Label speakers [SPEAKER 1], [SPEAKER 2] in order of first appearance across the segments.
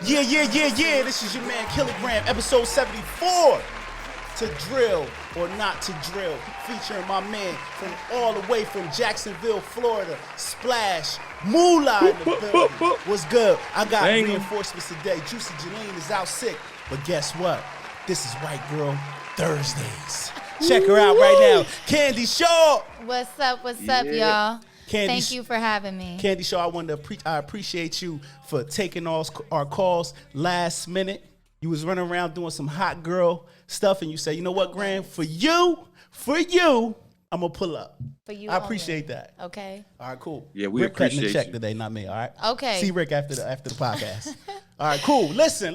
[SPEAKER 1] Yeah. This is your man Kilogram, episode 74. To drill or not to drill, featuring my man from all the way from Jacksonville, Florida, Splash Mullah in the building. What's good? I got reinforcements today. Juicy Jalene is out sick, but guess what? This is White Girl Thursdays. Check her out right now. Candy Shaw.
[SPEAKER 2] What's up, y'all?
[SPEAKER 1] Candy,
[SPEAKER 2] thank you for having me.
[SPEAKER 1] Candy Shaw, I appreciate you for taking our calls last minute. You was running around doing some hot girl stuff, and you say, you know what, Graham, for you, I'm going to pull up.
[SPEAKER 2] For you,
[SPEAKER 1] I appreciate that.
[SPEAKER 2] Okay.
[SPEAKER 1] All right, cool.
[SPEAKER 3] Yeah, we
[SPEAKER 1] Rick
[SPEAKER 3] appreciate
[SPEAKER 1] cutting the check
[SPEAKER 3] you.
[SPEAKER 1] today, not me, all right?
[SPEAKER 2] Okay.
[SPEAKER 1] See Rick after the podcast. All right, cool. Listen.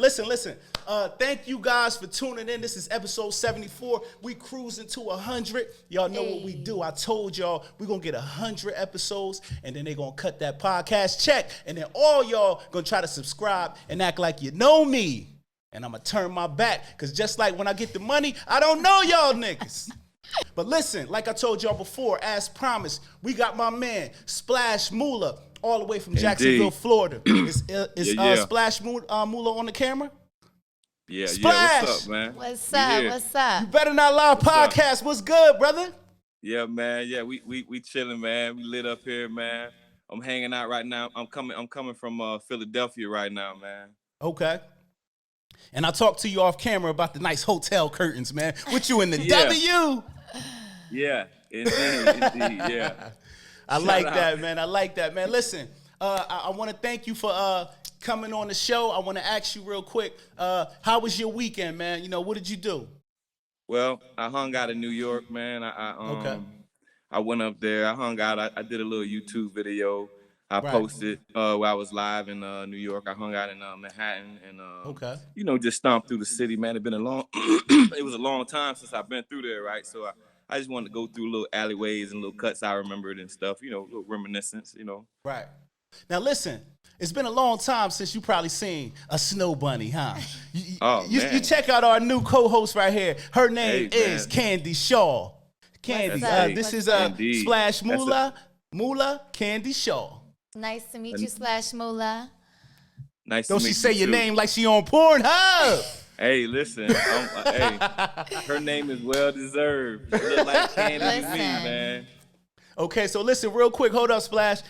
[SPEAKER 1] Thank you guys for tuning in. This is episode 74. We cruising to 100. Y'all know what we do. I told y'all we're going to get 100 episodes, and then they're going to cut that podcast check, and then all y'all going to try to subscribe and act like you know me. And I'm going to turn my back, because just like when I get the money, I don't know y'all niggas. But listen, like I told y'all before, as promised, we got my man, Splash Mullah, all the way from Jacksonville, Florida. Is Splash Mullah on the camera?
[SPEAKER 3] Yeah,
[SPEAKER 1] Splash!
[SPEAKER 3] What's up, man?
[SPEAKER 2] What's up?
[SPEAKER 1] You better not lie podcast. What's good, brother?
[SPEAKER 3] Yeah, man. Yeah, we chilling, man. We lit up here, man. I'm hanging out right now. I'm coming from Philadelphia right now, man.
[SPEAKER 1] Okay. And I talked to you off camera about the nice hotel curtains, man. What you in the W?
[SPEAKER 3] Yeah, indeed, yeah.
[SPEAKER 1] I like that, man. Listen, I want to thank you for coming on the show. I want to ask you real quick, how was your weekend, man? You know, what did you do?
[SPEAKER 3] Well, I hung out in New York, man. I went up there. I hung out. I did a little YouTube video. I posted while I was live in New York. I hung out in Manhattan and just stomped through the city, man. It was a long time since I've been through there, right? So I just wanted to go through little alleyways and little cuts I remembered and stuff, little reminiscence,
[SPEAKER 1] Right. Now listen, it's been a long time since you probably seen a snow bunny, huh? You check out our new co-host right here. Her name is Candy Shaw. Candy, this is Splash Mullah Candy Shaw.
[SPEAKER 2] Nice to meet you, Splash Mullah.
[SPEAKER 3] Nice
[SPEAKER 1] Don't
[SPEAKER 3] to meet you.
[SPEAKER 1] Don't she say your
[SPEAKER 3] too.
[SPEAKER 1] name like she on Pornhub?
[SPEAKER 3] Hey, listen. Her name is well deserved. She look like Candy to me, man.
[SPEAKER 1] Okay, so listen, real quick. Hold up, Splash.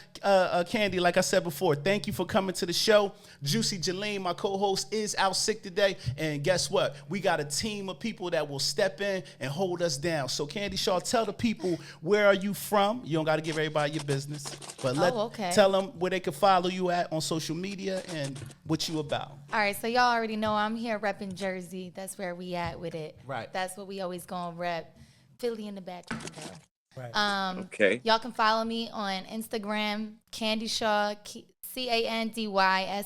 [SPEAKER 1] Candy, like I said before, thank you for coming to the show. Juicy Jalene, my co-host, is out sick today. And guess what? We got a team of people that will step in and hold us down. So, Candy Shaw, tell the people, where are you from? You don't got to give everybody your business. But tell them where they can follow you at on social media and what you about.
[SPEAKER 2] All right, so y'all already know I'm here repping Jersey. That's where we at with it.
[SPEAKER 1] Right.
[SPEAKER 2] That's what we always gonna rep. Philly in the background, though.
[SPEAKER 1] Right.
[SPEAKER 3] Okay.
[SPEAKER 2] Y'all can follow me on Instagram, Candy Shaw, CandyShaw__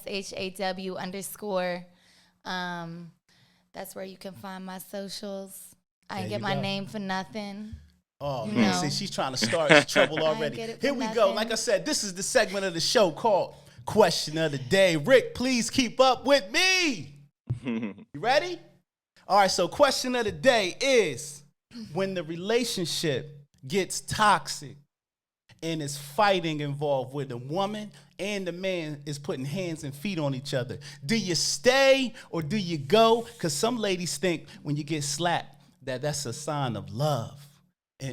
[SPEAKER 2] that's where you can find my socials. I ain't get my name for nothing.
[SPEAKER 1] Oh, man, see, she's trying to start trouble already. Here we go. Like I said, this is the segment of the show called Question of the Day. Rick, please keep up with me. You ready? All right, so question of the day is, when the relationship gets toxic and is fighting involved with the woman and the man is putting hands and feet on each other, do you stay or do you go? Because some ladies think when you get slapped that's a sign of love.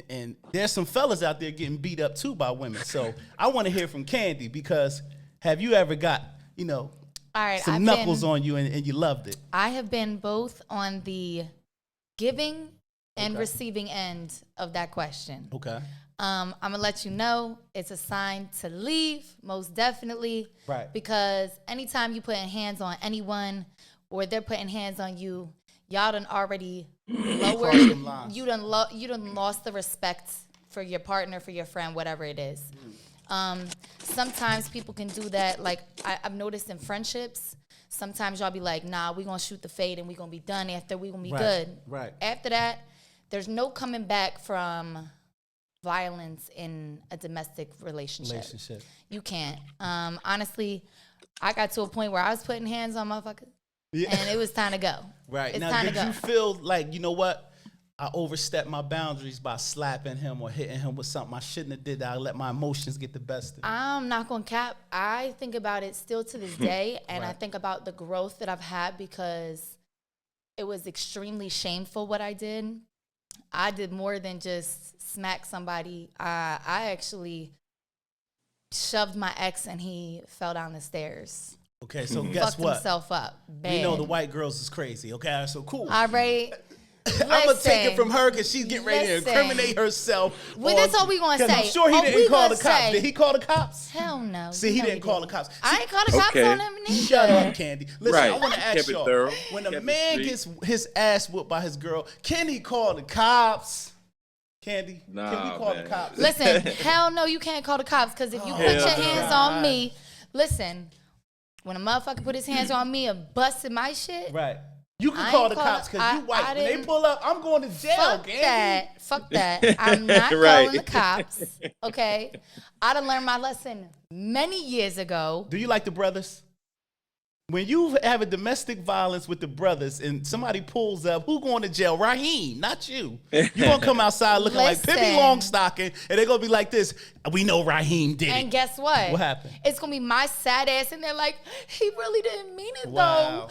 [SPEAKER 1] And there's some fellas out there getting beat up too by women. So I want to hear from Candy, because have you ever got, all right, some knuckles on you and you loved it?
[SPEAKER 2] I have been both on the giving and receiving end of that question.
[SPEAKER 1] Okay.
[SPEAKER 2] I'm going to let you know it's a sign to leave, most definitely.
[SPEAKER 1] Right.
[SPEAKER 2] Because anytime you putting hands on anyone or they're putting hands on you, y'all done already lowered. You done lost the respect for your partner, for your friend, whatever it is. Sometimes people can do that. Like I've noticed in friendships, sometimes y'all be like, nah, we going to shoot the fade and we going to be done after, we going to be good.
[SPEAKER 1] Right.
[SPEAKER 2] After that, there's no coming back from violence in a domestic relationship. You can't. Honestly, I got to a point where I was putting hands on motherfuckers, and it was time to go.
[SPEAKER 1] Right.
[SPEAKER 2] It's
[SPEAKER 1] now,
[SPEAKER 2] time
[SPEAKER 1] did
[SPEAKER 2] to go.
[SPEAKER 1] you feel like, you know what? I overstepped my boundaries by slapping him or hitting him with something I shouldn't have did. I let my emotions get the best of me.
[SPEAKER 2] I'm not gonna cap. I think about it still to this day, and I think about the growth that I've had because it was extremely shameful what I did. I did more than just smack somebody. I actually shoved my ex and he fell down the stairs.
[SPEAKER 1] Okay, so guess
[SPEAKER 2] Fucked
[SPEAKER 1] what?
[SPEAKER 2] himself up. Bad.
[SPEAKER 1] We know the white girls is crazy. Okay, so cool.
[SPEAKER 2] All right.
[SPEAKER 1] I'm going to take it from her because she's getting ready to incriminate herself.
[SPEAKER 2] Well, that's all we going to say.
[SPEAKER 1] I'm sure he didn't call the cops. Did he call the cops?
[SPEAKER 2] Hell no.
[SPEAKER 1] See, he didn't call the cops.
[SPEAKER 2] I ain't call the cops on him neither.
[SPEAKER 1] Shut up, Candy. Listen,
[SPEAKER 3] Right.
[SPEAKER 1] I want to ask y'all. When a man gets his ass whooped by his girl, can he call the cops? Candy,
[SPEAKER 3] nah,
[SPEAKER 1] can we call the cops?
[SPEAKER 2] Listen, hell no, you can't call the cops because if you put your hands on me, listen, when a motherfucker put his hands on me and busted my shit.
[SPEAKER 1] Right. You can call the cops because you white. When they pull up, I'm going to jail, Candy.
[SPEAKER 2] Fuck that. I'm not calling the cops, okay? I done learned my lesson many years ago.
[SPEAKER 1] Do you like the brothers? When you have a domestic violence with the brothers and somebody pulls up, who going to jail? Raheem, not you. You going to come outside looking like Pippi Longstocking, and they're going to be like this, we know Raheem did it.
[SPEAKER 2] And guess what?
[SPEAKER 1] What happened?
[SPEAKER 2] It's going to be my sad ass, and they're like, he really didn't mean it, though.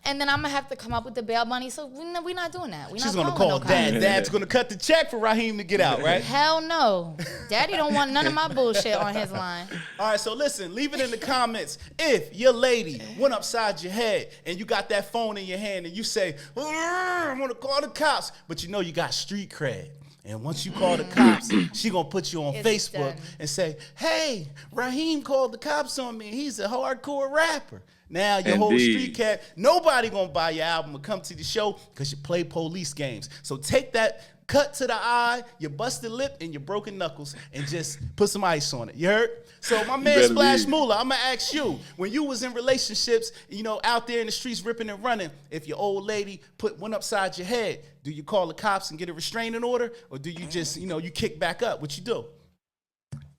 [SPEAKER 2] And then I'm going to have to come up with the bail money, so we're not doing that. She's
[SPEAKER 1] going to call Dad. Dad's going to cut the check for Raheem to get out, right?
[SPEAKER 2] Hell no. Daddy don't want none of my bullshit on his line.
[SPEAKER 1] All right, so listen, leave it in the comments. If your lady went upside your head and you got that phone in your hand and you say, I'm going to call the cops, but you know you got street cred. And once you call the cops, she going to put you on Facebook and say, hey, Raheem called the cops on me. He's a hardcore rapper. Now your whole street cat, nobody gonna buy your album or come to the show because you play police games. So take that cut to the eye, your busted lip, and your broken knuckles, and just put some ice on it. You heard? So my man Splash Mullah, I'm gonna ask you, when you was in relationships, you know, out there in the streets ripping and running, if your old lady put one upside your head, do you call the cops and get a restraining order, or do you just, you know, you kick back up? What you do?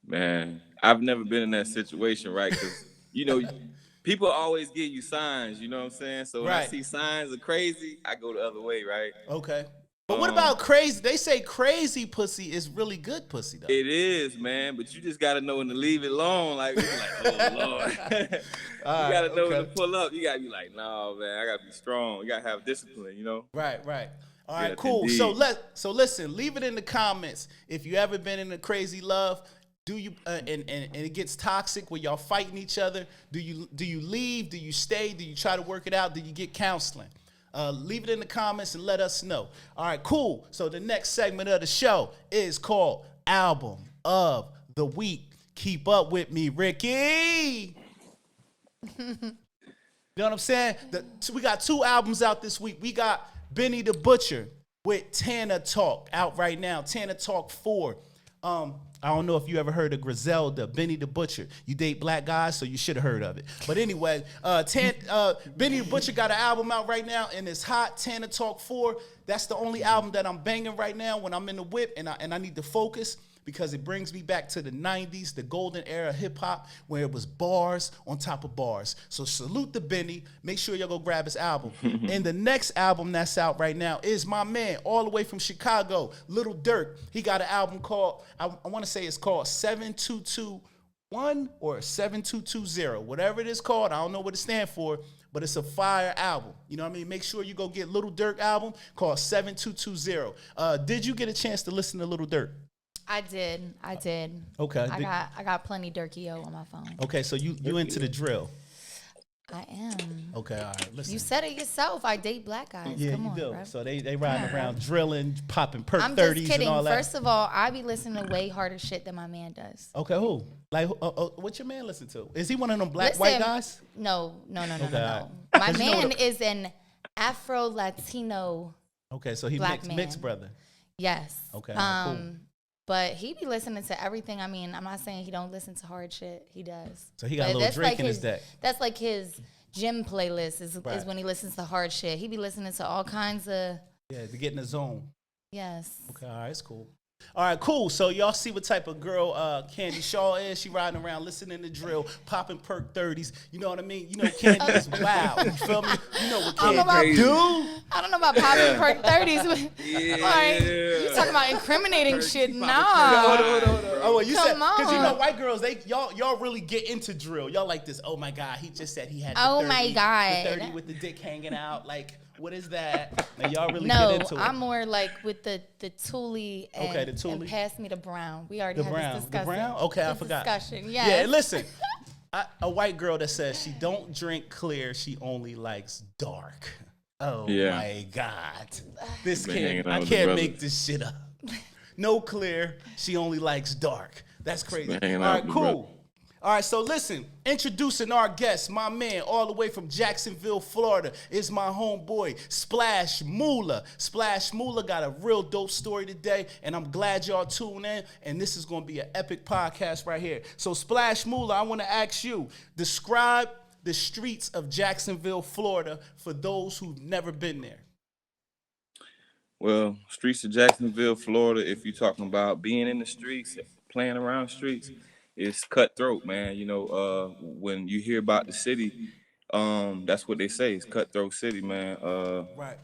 [SPEAKER 3] Man, I've never been in that situation, right? Because, you know, people always give you signs, you know what I'm saying? So when I see signs of crazy, I go the other way, right?
[SPEAKER 1] Okay. But what about crazy? They say crazy pussy is really good pussy, though.
[SPEAKER 3] It is, man, but you just got to know when to leave it alone. Like, oh, Lord. You got to know when to pull up. You got to be like, nah, man, I got to be strong. You got to have discipline, you know?
[SPEAKER 1] Right. All right, cool. Indeed. So listen, leave it in the comments. If you ever been in a crazy love, do you and it gets toxic where y'all fighting each other? Do you leave? Do you stay? Do you try to work it out? Do you get counseling? Leave it in the comments and let us know. All right, cool. So the next segment of the show is called Album of the Week. Keep up with me, Ricky. You know what I'm saying? We got 2 albums out this week. We got Benny the Butcher with Tana Talk out right now. Tana Talk 4. I don't know if you ever heard of Griselda, Benny the Butcher. You date black guys, so you should have heard of it. But anyway, Benny the Butcher got an album out right now, and it's hot, Tana Talk 4. That's the only album that I'm banging right now when I'm in the whip, and I need to focus because it brings me back to the 90s, the golden era of hip-hop, where it was bars on top of bars. So salute to Benny. Make sure y'all go grab his album. And the next album that's out right now is my man, all the way from Chicago, Lil Durk. He got an album called, I want to say it's called 7221 or 7220, whatever it is called. I don't know what it stands for, but it's a fire album. You know what I mean? Make sure you go get Lil Durk album called 7220. Did you get a chance to listen to Lil Durk?
[SPEAKER 2] I did.
[SPEAKER 1] Okay.
[SPEAKER 2] I got plenty Durkio on my phone.
[SPEAKER 1] Okay, so you into the drill.
[SPEAKER 2] I am.
[SPEAKER 1] Okay, all right. Listen.
[SPEAKER 2] You said it yourself. I date black guys.
[SPEAKER 1] Yeah,
[SPEAKER 2] Come
[SPEAKER 1] you
[SPEAKER 2] on,
[SPEAKER 1] do.
[SPEAKER 2] bro.
[SPEAKER 1] So they riding around drilling, popping perk 30s
[SPEAKER 2] I'm just kidding.
[SPEAKER 1] and all that.
[SPEAKER 2] First of all, I be listening to way harder shit than my man does.
[SPEAKER 1] Okay, who? Like, what your man listen to? Is he one of them white guys?
[SPEAKER 2] No.
[SPEAKER 1] Right.
[SPEAKER 2] My man is an Afro-Latino.
[SPEAKER 1] Okay, so he mixed brother.
[SPEAKER 2] Yes.
[SPEAKER 1] Okay, cool.
[SPEAKER 2] But he be listening to everything. I mean, I'm not saying he don't listen to hard shit. He does.
[SPEAKER 1] So he got a little Drake in his deck.
[SPEAKER 2] That's like his gym playlist is when he listens to hard shit. He be listening to all kinds of...
[SPEAKER 1] Yeah, to get in the zone.
[SPEAKER 2] Yes.
[SPEAKER 1] Okay, all right, it's cool. All right, cool. So y'all see what type of girl Candy Shaw is. She riding around listening to drill, popping perk 30s. You know what I mean? You know Candy is wild. You feel me? You know what Candy do?
[SPEAKER 2] I don't know about popping perk 30s.
[SPEAKER 3] Yeah.
[SPEAKER 2] Like, you talking about incriminating shit? Nah.
[SPEAKER 1] Hold on. Oh, well, you
[SPEAKER 2] Come
[SPEAKER 1] said because you know
[SPEAKER 2] on.
[SPEAKER 1] white girls, y'all really get into drill. Y'all like this. Oh my God, he just said he had. The
[SPEAKER 2] Oh
[SPEAKER 1] 30,
[SPEAKER 2] my God.
[SPEAKER 1] the 30 with the dick hanging out. Like, what is that? Now y'all really
[SPEAKER 2] No,
[SPEAKER 1] get into it.
[SPEAKER 2] I'm more like with the Thule and,
[SPEAKER 1] Okay, the Thule.
[SPEAKER 2] and pass me the brown. We already had this discussion.
[SPEAKER 1] The brown? Okay, I
[SPEAKER 2] This
[SPEAKER 1] forgot.
[SPEAKER 2] discussion, yes.
[SPEAKER 1] Yeah, listen. A white girl that says she don't drink clear, she only likes dark. Oh my God. This I can't make this shit up. No clear, she only likes dark. That's crazy. All right, cool. All right, so listen, introducing our guest, my man, all the way from Jacksonville, Florida, is my homeboy, Splash Mullah. Splash Mullah got a real dope story today, and I'm glad y'all tuned in, and this is going to be an epic podcast right here. So, Splash Mullah, I want to ask you, describe the streets of Jacksonville, Florida, for those who've never been there.
[SPEAKER 3] Well, streets of Jacksonville, Florida, if you're talking about being in the streets, playing around streets, it's cutthroat, man. You know, when you hear about the city, that's what they say. It's cutthroat city, man.
[SPEAKER 1] Right.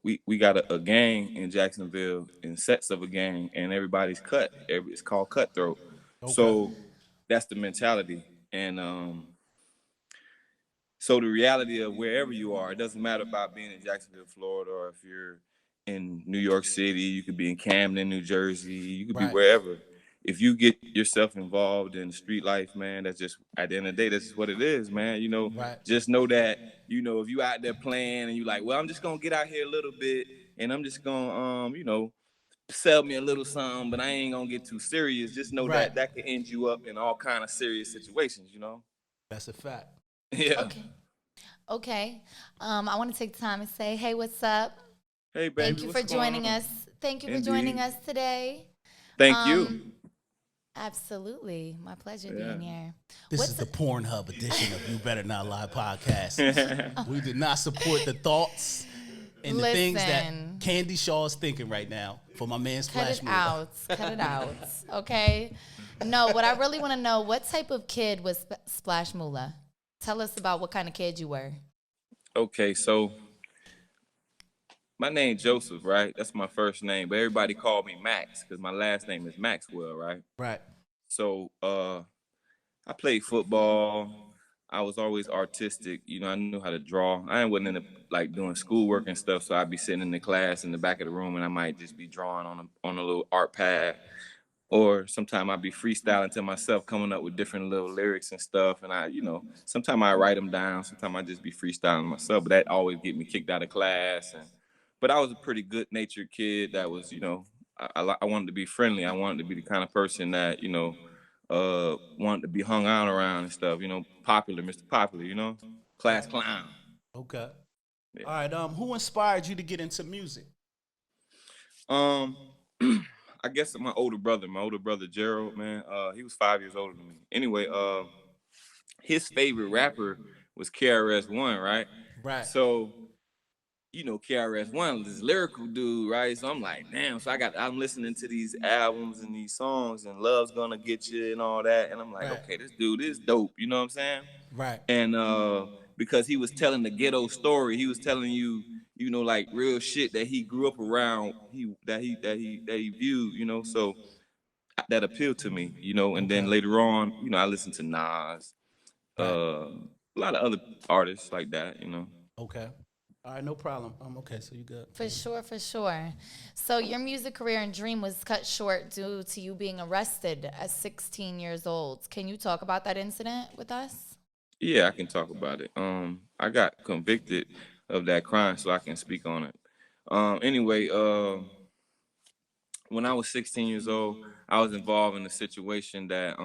[SPEAKER 3] We got a gang in Jacksonville, in sets of a gang, and everybody's cut. It's called cutthroat. Okay. So that's the mentality. And so the reality of wherever you are, it doesn't matter about being in Jacksonville, Florida, or if you're in New York City, you could be in Camden, New Jersey, you could be wherever. If you get yourself involved in street life, man, that's just, at the end of the day, that's just what it is, man. You know, just know that, you know, if you out there playing and you like, well, I'm just going to get out here a little bit and I'm just going to, you know, sell me a little something, but I ain't going to get too serious. Just know that that can end you up in all kind of serious situations, you know?
[SPEAKER 1] That's a fact.
[SPEAKER 3] Yeah.
[SPEAKER 2] Okay. I want to take time and say, hey, what's up?
[SPEAKER 3] Hey, baby.
[SPEAKER 2] Thank you for joining us. Thank you for joining us today.
[SPEAKER 3] Thank you.
[SPEAKER 2] Absolutely. My pleasure being here.
[SPEAKER 1] This is the Pornhub edition of You Better Not Lie podcast. We did not support the thoughts and the things that Candy Shaw is thinking right now for my man Splash Mullah.
[SPEAKER 2] Cut it out. Okay? No, what I really want to know, what type of kid was Splash Mullah? Tell us about what kind of kid you were.
[SPEAKER 3] Okay, so my name Joseph, right? That's my first name, but everybody called me Max because my last name is Maxwell, right?
[SPEAKER 1] Right.
[SPEAKER 3] So I played football. I was always artistic. You know, I knew how to draw. I wasn't into like doing schoolwork and stuff, so I'd be sitting in the class in the back of the room, and I might just be drawing on a little art pad. Or sometimes I'd be freestyling to myself, coming up with different little lyrics and stuff. And I, you know, sometimes I write them down. Sometimes I just be freestyling myself. But that always get me kicked out of class. But I was a pretty good-natured kid that was, you know, I wanted to be friendly. I wanted to be the kind of person that, you know, wanted to be hung out around and stuff. You know, popular, Mr. Popular, you know, class clown.
[SPEAKER 1] Okay. Yeah. All right. Who inspired you to get into music?
[SPEAKER 3] I guess my older brother Gerald, man, he was 5 years older than me. Anyway, his favorite rapper was KRS-One, right?
[SPEAKER 1] Right.
[SPEAKER 3] So, you know, KRS-One, this lyrical dude, right? So I'm like, damn. So I'm listening to these albums and these songs, and Love's Gonna Get You and all that, and I'm like, okay, this dude is dope. You know what I'm saying?
[SPEAKER 1] Right.
[SPEAKER 3] And because he was telling the ghetto story, he was telling you, you know, like real shit that he grew up around, that he viewed, you know, so that appealed to me, you know. And then later on, you know, I listened to Nas, a lot of other artists like that, you know.
[SPEAKER 1] Okay. All right, no problem. Okay, so you good.
[SPEAKER 2] For sure. So your music career and dream was cut short due to you being arrested at 16 years old. Can you talk about that incident with us?
[SPEAKER 3] Yeah, I can talk about it. I got convicted of that crime, so I can speak on it. Anyway, when I was 16 years old, I was involved in a situation that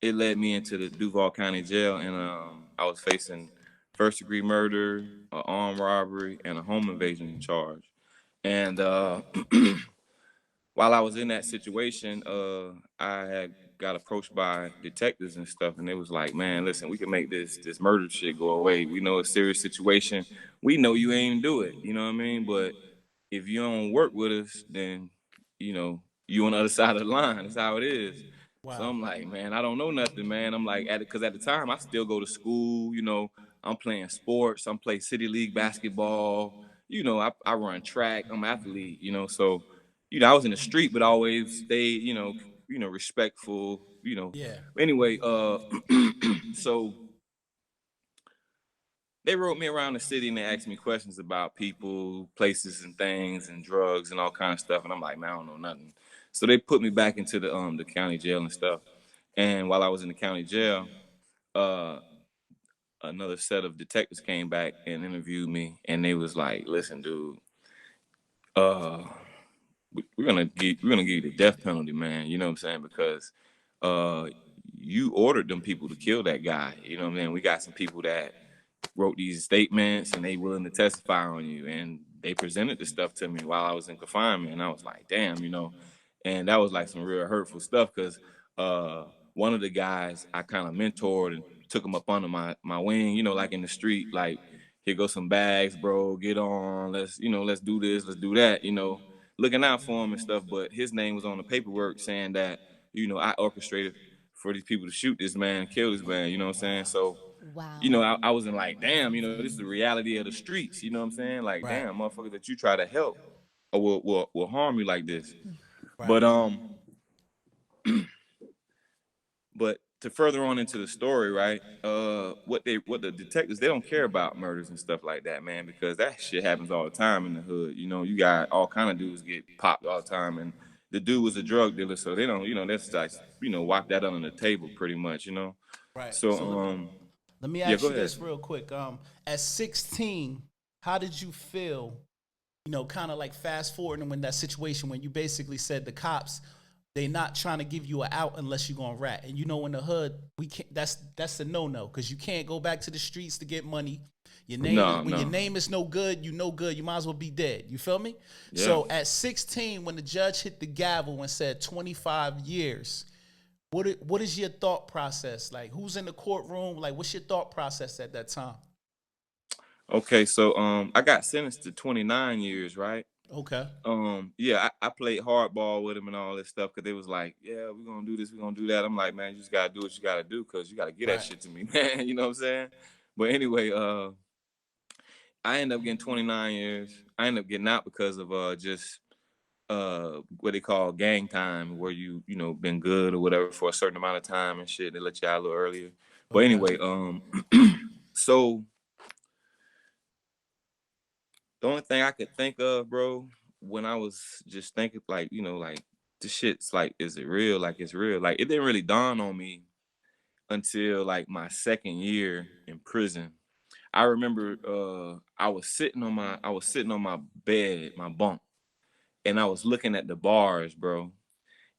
[SPEAKER 3] it led me into the Duval County Jail, and I was facing first-degree murder, an armed robbery, and a home invasion charge. And while I was in that situation, I had got approached by detectives and stuff, and they was like, man, listen, we can make this murder shit go away. We know it's a serious situation. We know you ain't do it, you know what I mean? But if you don't work with us, then you on the other side of the line. That's how it is.
[SPEAKER 1] Wow.
[SPEAKER 3] So I'm like, man, I don't know nothing, man. I'm like, because at the time I still go to school. I'm playing sports. I'm playing city league basketball. I run track. I'm an athlete. So I was in the street, but I always stayed, respectful.
[SPEAKER 1] Yeah.
[SPEAKER 3] Anyway, so they wrote me around the city and they asked me questions about people, places, and things, and drugs and all kind of stuff. And I'm like, man, I don't know nothing. So they put me back into the county jail and stuff. And while I was in the county jail, uh, another set of detectives came back and interviewed me, and they was like, "Listen, dude, uh, we're gonna give you the death penalty, man. You know what I'm saying? Because you ordered them people to kill that guy. You know what I'm saying? We got some people that wrote these statements and they willing to testify on you, and they presented the stuff to me while I was in confinement, and I was like, damn, and that was like some real hurtful stuff because one of the guys I kind of mentored and took him up under my wing, like in the street, like, here go some bags, bro, get on, let's do this, let's do that, looking out for him and stuff. But his name was on the paperwork saying that I orchestrated for these people to shoot this man, kill this man, you know what I'm saying? So
[SPEAKER 2] Wow.
[SPEAKER 3] I wasn't like, damn, this is the reality of the streets. You know what I'm saying? Like,
[SPEAKER 1] Right.
[SPEAKER 3] damn, motherfuckers that you try to help or will harm you like this.
[SPEAKER 1] Right.
[SPEAKER 3] But to further on into the story, right? What the detectives, they don't care about murders and stuff like that, man, because that shit happens all the time in the hood. You got all kind of dudes get popped all the time, and the dude was a drug dealer, so they don't, that's like, wipe that under the table pretty much,
[SPEAKER 1] Right.
[SPEAKER 3] So
[SPEAKER 1] let me
[SPEAKER 3] yeah,
[SPEAKER 1] ask
[SPEAKER 3] go
[SPEAKER 1] you
[SPEAKER 3] ahead.
[SPEAKER 1] this real quick. At 16, how did you feel? Kind of like fast forwarding when that situation when you basically said the cops, they not trying to give you an out unless you're gonna rat. And in the hood, we can't. That's a no because you can't go back to the streets to get money. Your name your name is no good, you might as well be dead. You feel me?
[SPEAKER 3] Yeah.
[SPEAKER 1] So at 16, when the judge hit the gavel and said 25 years. What is your thought process? Like, who's in the courtroom? Like, what's your thought process at that time?
[SPEAKER 3] Okay, so I got sentenced to 29 years, right?
[SPEAKER 1] Okay.
[SPEAKER 3] Yeah, I played hardball with him and all this stuff because they was like, yeah, we're gonna do this, we're gonna do that. I'm like, man, you just gotta do what you gotta do because you gotta get that shit to me, man. You know what I'm saying? But anyway, I ended up getting 29 years. I ended up getting out because of just what they call gang time, where you been good or whatever for a certain amount of time and shit. They let you out a little earlier. But anyway, so the only thing I could think of, bro, when I was just thinking, like, like, this shit's like, is it real? Like, it's real. Like, it didn't really dawn on me until like my second year in prison. I remember I was sitting on my bed, my bunk, and I was looking at the bars, bro.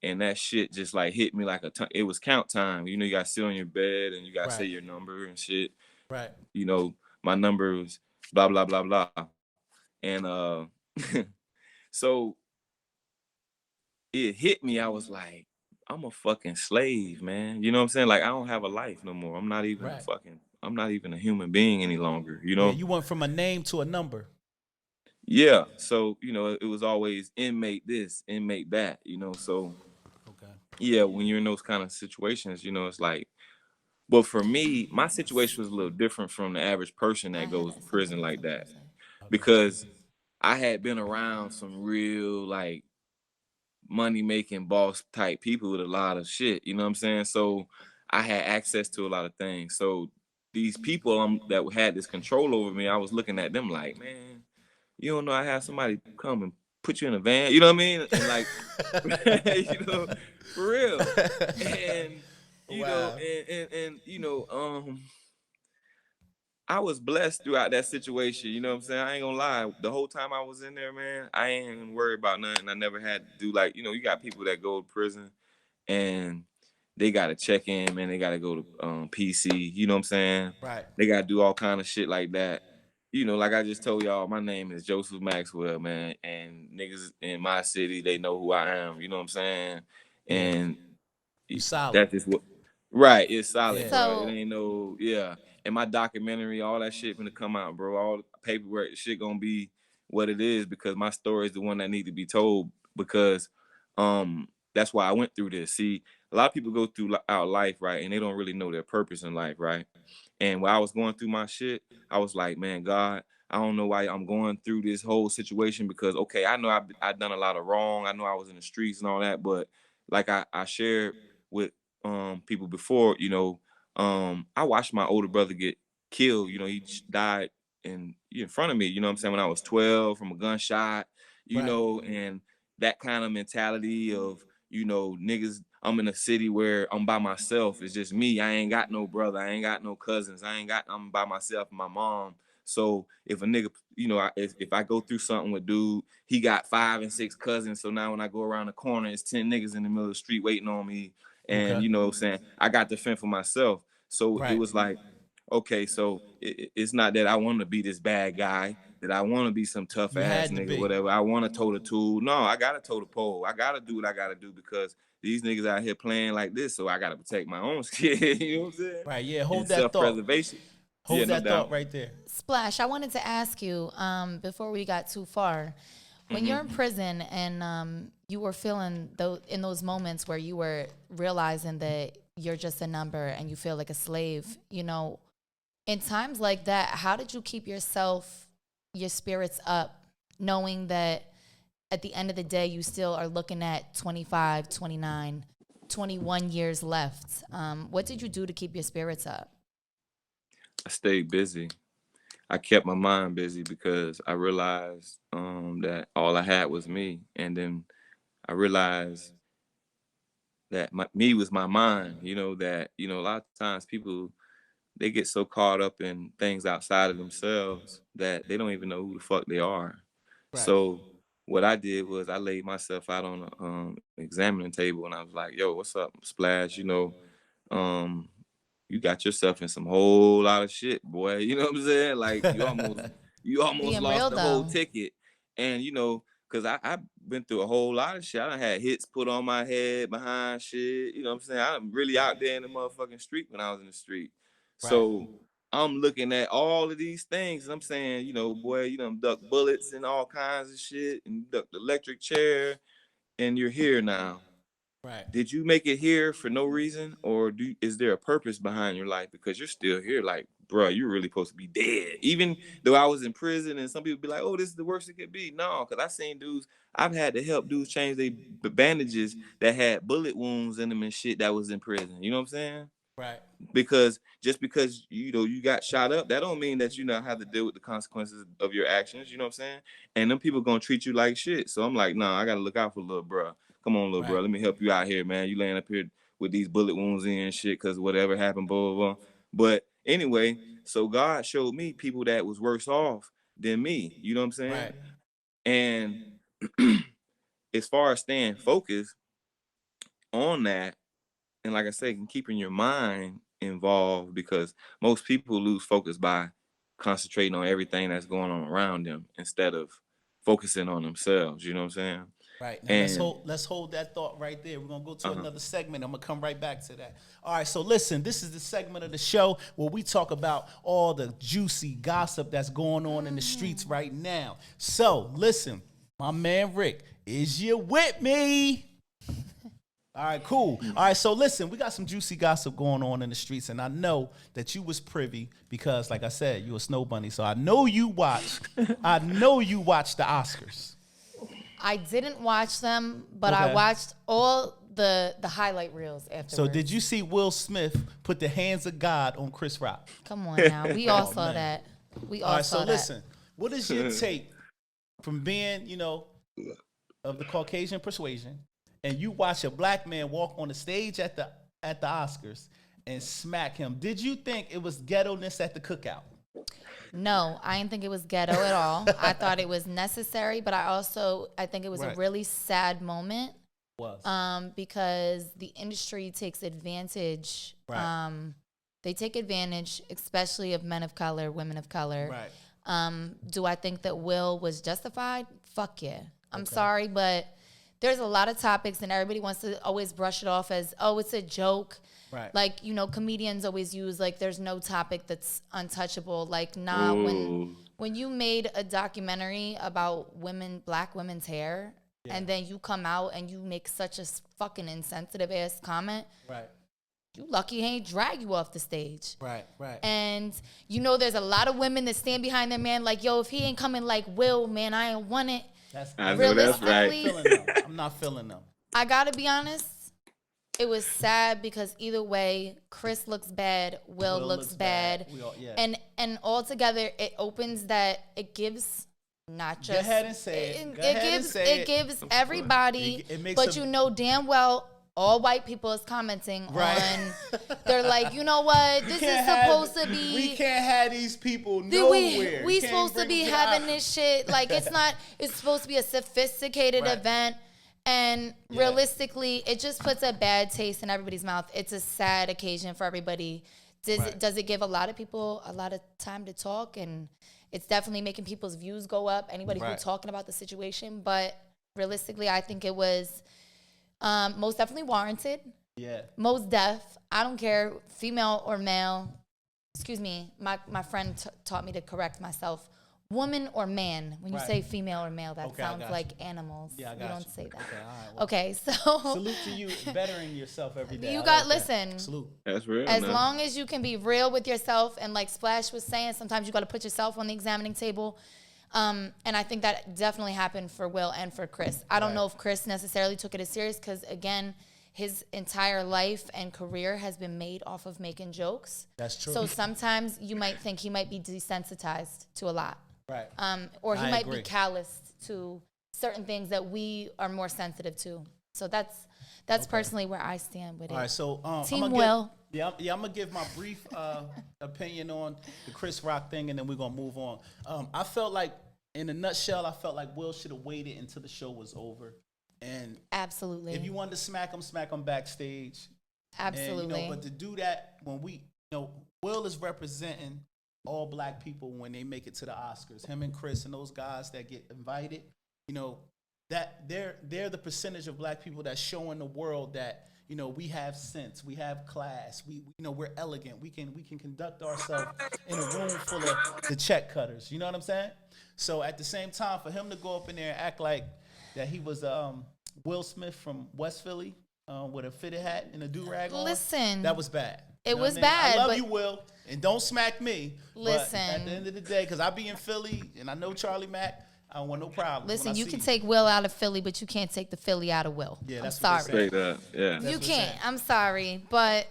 [SPEAKER 3] And that shit just like hit me like it was count time. You gotta sit on your bed and you gotta say your number and shit.
[SPEAKER 1] Right.
[SPEAKER 3] My number was blah blah blah blah. And so it hit me. I was like, I'm a fucking slave, man. You know what I'm saying? Like, I don't have a life no more. I'm not even a human being any longer,
[SPEAKER 1] Yeah, you went from a name to a number.
[SPEAKER 3] Yeah. So, it was always inmate this, inmate that, so
[SPEAKER 1] okay.
[SPEAKER 3] Yeah, when you're in those kind of situations, it's like, but for me, my situation was a little different from the average person that goes to prison like that. Because I had been around some real like money making boss type people with a lot of shit, you know what I'm saying? So I had access to a lot of things. So these people that had this control over me, I was looking at them like, man, you don't know I have somebody come and put you in a van, you know what I mean? And like, for real. And I was blessed throughout that situation. You know what I'm saying? I ain't gonna lie. The whole time I was in there, man, I ain't even worried about nothing. I never had to do like, you got people that go to prison and they gotta check in, man. They gotta go to PC. You know what I'm saying?
[SPEAKER 1] Right.
[SPEAKER 3] They gotta do all kind of shit like that. Like I just told y'all, my name is Joseph Maxwell, man. And niggas in my city, they know who I am. You know what I'm saying? And
[SPEAKER 1] you solid.
[SPEAKER 3] That's just what. Right, it's solid,
[SPEAKER 1] Yeah.
[SPEAKER 3] bro. It ain't no, yeah. And my documentary, all that shit gonna come out, bro. All the paperwork, shit gonna be what it is because my story is the one that need to be told. Because That's why I went through this. See, a lot of people go through our life, right, and they don't really know their purpose in life, right? And while I was going through my shit, I was like, man, God, I don't know why I'm going through this whole situation because, okay, I know I've done a lot of wrong. I know I was in the streets and all that, but like I shared with people before, I watched my older brother get killed. He died in front of me, you know what I'm saying, when I was 12 from a gunshot, and that kind of mentality of, niggas, I'm in a city where I'm by myself. It's just me. I ain't got no brother. I ain't got no cousins. I'm by myself and my mom. So if a nigga, if I go through something with dude, he got 5 and 6 cousins. So now when I go around the corner, it's 10 niggas in the middle of the street waiting on me. And you know what I'm saying? I got to fend for myself. So it was like, okay, so it's not that I want to be this bad guy, that I want to be some tough ass nigga, whatever. I want to toe the tool. No, I got to toe the pole. I got to do what I got to do because these niggas out here playing like this, so I got to protect my own skin. You know what I'm saying?
[SPEAKER 1] Right, yeah, hold that
[SPEAKER 3] self-preservation.
[SPEAKER 1] Hold that thought right there.
[SPEAKER 2] Splash, I wanted to ask you, before we got too far, when you're in prison and you were feeling in those moments where you were realizing that you're just a number and you feel like a slave, in times like that, how did you keep your spirits up, knowing that at the end of the day, you still are looking at 25, 29, 21 years left? What did you do to keep your spirits up?
[SPEAKER 3] I stayed busy. I kept my mind busy because I realized that all I had was me. And then I realized that me was my mind, that, a lot of times people, they get so caught up in things outside of themselves that they don't even know who the fuck they are. Right. So what I did was I laid myself out on an examining table and I was like, yo, what's up, Splash? You got yourself in some whole lot of shit, boy. You know what I'm saying? Like you almost lost the whole ticket. And because I've been through a whole lot of shit. I done had hits put on my head behind shit. You know what I'm saying? I'm really out there in the motherfucking street when I was in the street. Right. So I'm looking at all of these things and I'm saying, boy, you done duck bullets and all kinds of shit and duck the electric chair and you're here now. Right. Did you make it here for no reason, or is there a purpose behind your life? Because you're still here, like, bro, you're really supposed to be dead. Even though I was in prison, and some people be like, "Oh, this is the worst it could be." No, because I seen dudes. I've had to help dudes change their bandages that had bullet wounds in them and shit that was in prison. You know what I'm saying? Right. Because just because you got shot up, that don't mean that you not have to deal with the consequences of your actions. You know what I'm saying? And them people gonna treat you like shit. So I'm like, nah, I gotta look out for little bro. Come on, little bro. Let me help you out here, man. You laying up here with these bullet wounds in and shit because whatever happened, blah, blah, blah. But anyway, so God showed me people that was worse off than me. You know what I'm saying? Right. And as far as staying focused on that, and like I said, keeping your mind involved, because most people lose focus by concentrating on everything that's going on around them instead of focusing on themselves. You know what I'm saying?
[SPEAKER 1] Right. Now let's hold that thought right there. We're going to go to another segment. I'm going to come right back to that. All right, so listen, this is the segment of the show where we talk about all the juicy gossip that's going on in the streets right now. So listen, my man Rick, is you with me? All right, cool. All right, so listen, we got some juicy gossip going on in the streets, and I know that you was privy because, like I said, you a snow bunny, so I know you watched the Oscars.
[SPEAKER 2] I didn't watch them, but okay. I watched all the highlight reels afterwards.
[SPEAKER 1] So did you see Will Smith put the hands of God on Chris Rock?
[SPEAKER 2] Come on now. We all saw that. We all saw that. So listen,
[SPEAKER 1] what is your take from being, of the Caucasian persuasion, and you watch a black man walk on the stage at the Oscars and smack him? Did you think it was ghetto-ness at the cookout?
[SPEAKER 2] No, I didn't think it was ghetto at all. I thought it was necessary, but I think it was a really sad moment. Because the industry takes advantage. Right. They take advantage, especially of men of color, women of color. Right. Do I think that Will was justified? Fuck yeah. I'm sorry, but there's a lot of topics and everybody wants to always brush it off as, oh, it's a joke. Right. Like, comedians always use, like, there's no topic that's untouchable. Like, nah, when you made a documentary about black women's hair, and then you come out and you make such a fucking insensitive ass comment.
[SPEAKER 1] Right.
[SPEAKER 2] You lucky he ain't drag you off the stage.
[SPEAKER 1] Right.
[SPEAKER 2] And you know there's a lot of women that stand behind their man like, yo, if he ain't coming like Will, man, I ain't want it.
[SPEAKER 3] I know that's right.
[SPEAKER 1] I'm not feeling them.
[SPEAKER 2] I gotta be honest. It was sad because either way, Chris looks bad, Will looks bad. And altogether, it opens that it gives not just.
[SPEAKER 1] Go ahead and say it.
[SPEAKER 2] It gives everybody, but you know damn well all white people is commenting on. They're like, you know what? This is supposed to be.
[SPEAKER 1] We can't have these people nowhere.
[SPEAKER 2] We supposed to be having this shit. Like it's not. It's supposed to be a sophisticated event. And realistically, it just puts a bad taste in everybody's mouth. It's a sad occasion for everybody. Does it give a lot of people a lot of time to talk? And it's definitely making people's views go up. Anybody who's talking about the situation. But realistically, I think it was most definitely warranted. Yeah. Most def. I don't care, female or male. Excuse me. My friend taught me to correct myself. Woman or man. When you say female or male, that sounds like animals. Yeah, I got you. Don't say that. Okay, all right, well, okay, so
[SPEAKER 1] salute to you, bettering yourself every day.
[SPEAKER 2] You got listen.
[SPEAKER 1] Salute.
[SPEAKER 3] That's real.
[SPEAKER 2] As long as you can be real with yourself, and like Splash was saying, sometimes you got to put yourself on the examining table. And I think that definitely happened for Will and for Chris. I don't know if Chris necessarily took it as serious because again, his entire life and career has been made off of making jokes.
[SPEAKER 1] That's true.
[SPEAKER 2] So sometimes you might think he might be desensitized to a lot.
[SPEAKER 1] Right.
[SPEAKER 2] Or he might be calloused to certain things that we are more sensitive to. So that's personally where I stand with it.
[SPEAKER 1] All right, so
[SPEAKER 2] Team Will.
[SPEAKER 1] I'm gonna give my brief opinion on the Chris Rock thing, and then we're gonna move on. I felt like, in a nutshell, Will should have waited until the show was over. And
[SPEAKER 2] absolutely,
[SPEAKER 1] if you wanted to smack him backstage.
[SPEAKER 2] Absolutely.
[SPEAKER 1] And, but to do that when Will is representing all black people when they make it to the Oscars. Him and Chris and those guys that get invited, that they're the percentage of black people that's showing the world that we have sense, we have class, we're elegant, we can conduct ourselves in a room full of the check cutters. You know what I'm saying? So at the same time, for him to go up in there and act like that he was Will Smith from West Philly with a fitted hat and a do-rag on,
[SPEAKER 2] listen,
[SPEAKER 1] that was bad.
[SPEAKER 2] It was bad.
[SPEAKER 1] I love you, Will, and don't smack me.
[SPEAKER 2] Listen.
[SPEAKER 1] But at the end of the day, because I be in Philly, and I know Charlie Mack, I don't want no problem.
[SPEAKER 2] Listen, you can take Will out of Philly, but you can't take the Philly out of Will.
[SPEAKER 1] Yeah,
[SPEAKER 2] that's I'm sorry.
[SPEAKER 3] Yeah.
[SPEAKER 2] You can't. I'm sorry, but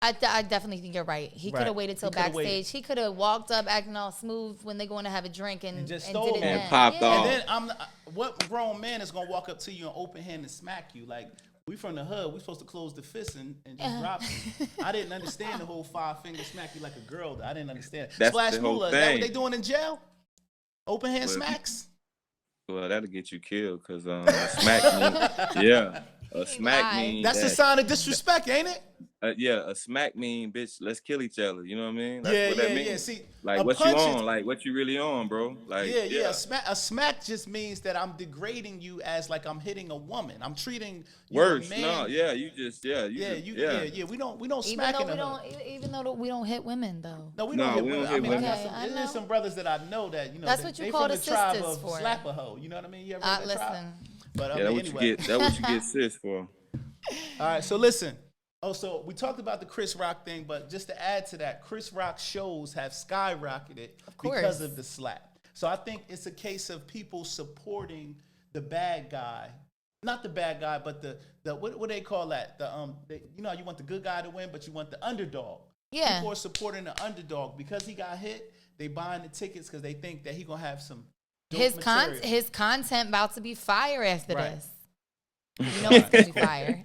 [SPEAKER 2] I definitely think you're right. He could have waited till backstage. He could have walked up acting all smooth when they're going to have a drink and
[SPEAKER 1] just
[SPEAKER 2] did
[SPEAKER 1] it
[SPEAKER 3] and popped off.
[SPEAKER 1] And then what grown man is gonna walk up to you and open hand and smack you? Like, we from the hood, we supposed to close the fist and just drop you. I didn't understand the whole 5-finger smack you like a girl. I didn't understand.
[SPEAKER 3] That's
[SPEAKER 1] Splash
[SPEAKER 3] the whole
[SPEAKER 1] Mullah,
[SPEAKER 3] thing.
[SPEAKER 1] Is that what they doing in jail? Open hand smacks?
[SPEAKER 3] Well, that'll get you killed because a smack mean, a smack mean.
[SPEAKER 1] That's a sign of disrespect, ain't it?
[SPEAKER 3] A smack mean, bitch, let's kill each other. You know what I mean?
[SPEAKER 1] That's
[SPEAKER 3] what that means.
[SPEAKER 1] Yeah. See,
[SPEAKER 3] like, what you on? Like, what you really on, bro? Like,
[SPEAKER 1] A smack just means that I'm degrading you as like I'm hitting a woman. I'm treating you
[SPEAKER 3] worse.
[SPEAKER 1] a man.
[SPEAKER 3] No, you just. We
[SPEAKER 1] don't smack in the hood.
[SPEAKER 2] Even though we don't hit women though.
[SPEAKER 1] No, we don't hit women. I mean,
[SPEAKER 2] there's
[SPEAKER 1] some brothers that I know that
[SPEAKER 2] that's what you call the
[SPEAKER 1] tribe of
[SPEAKER 2] for.
[SPEAKER 1] Slap a hoe. You know what I mean? You ever heard that tribe? But
[SPEAKER 3] anyway, that's what you get sis for.
[SPEAKER 1] All right, so listen. Oh, so we talked about the Chris Rock thing, but just to add to that, Chris Rock shows have skyrocketed because of the slap. So I think it's a case of people supporting the bad guy. Not the bad guy, but the what they call that? You want the good guy to win, but you want the underdog.
[SPEAKER 2] Yeah.
[SPEAKER 1] People are supporting the underdog because he got hit. They buying the tickets because they think that he gonna have some dope material.
[SPEAKER 2] His content about to be fire after this. You know it's gonna be fire.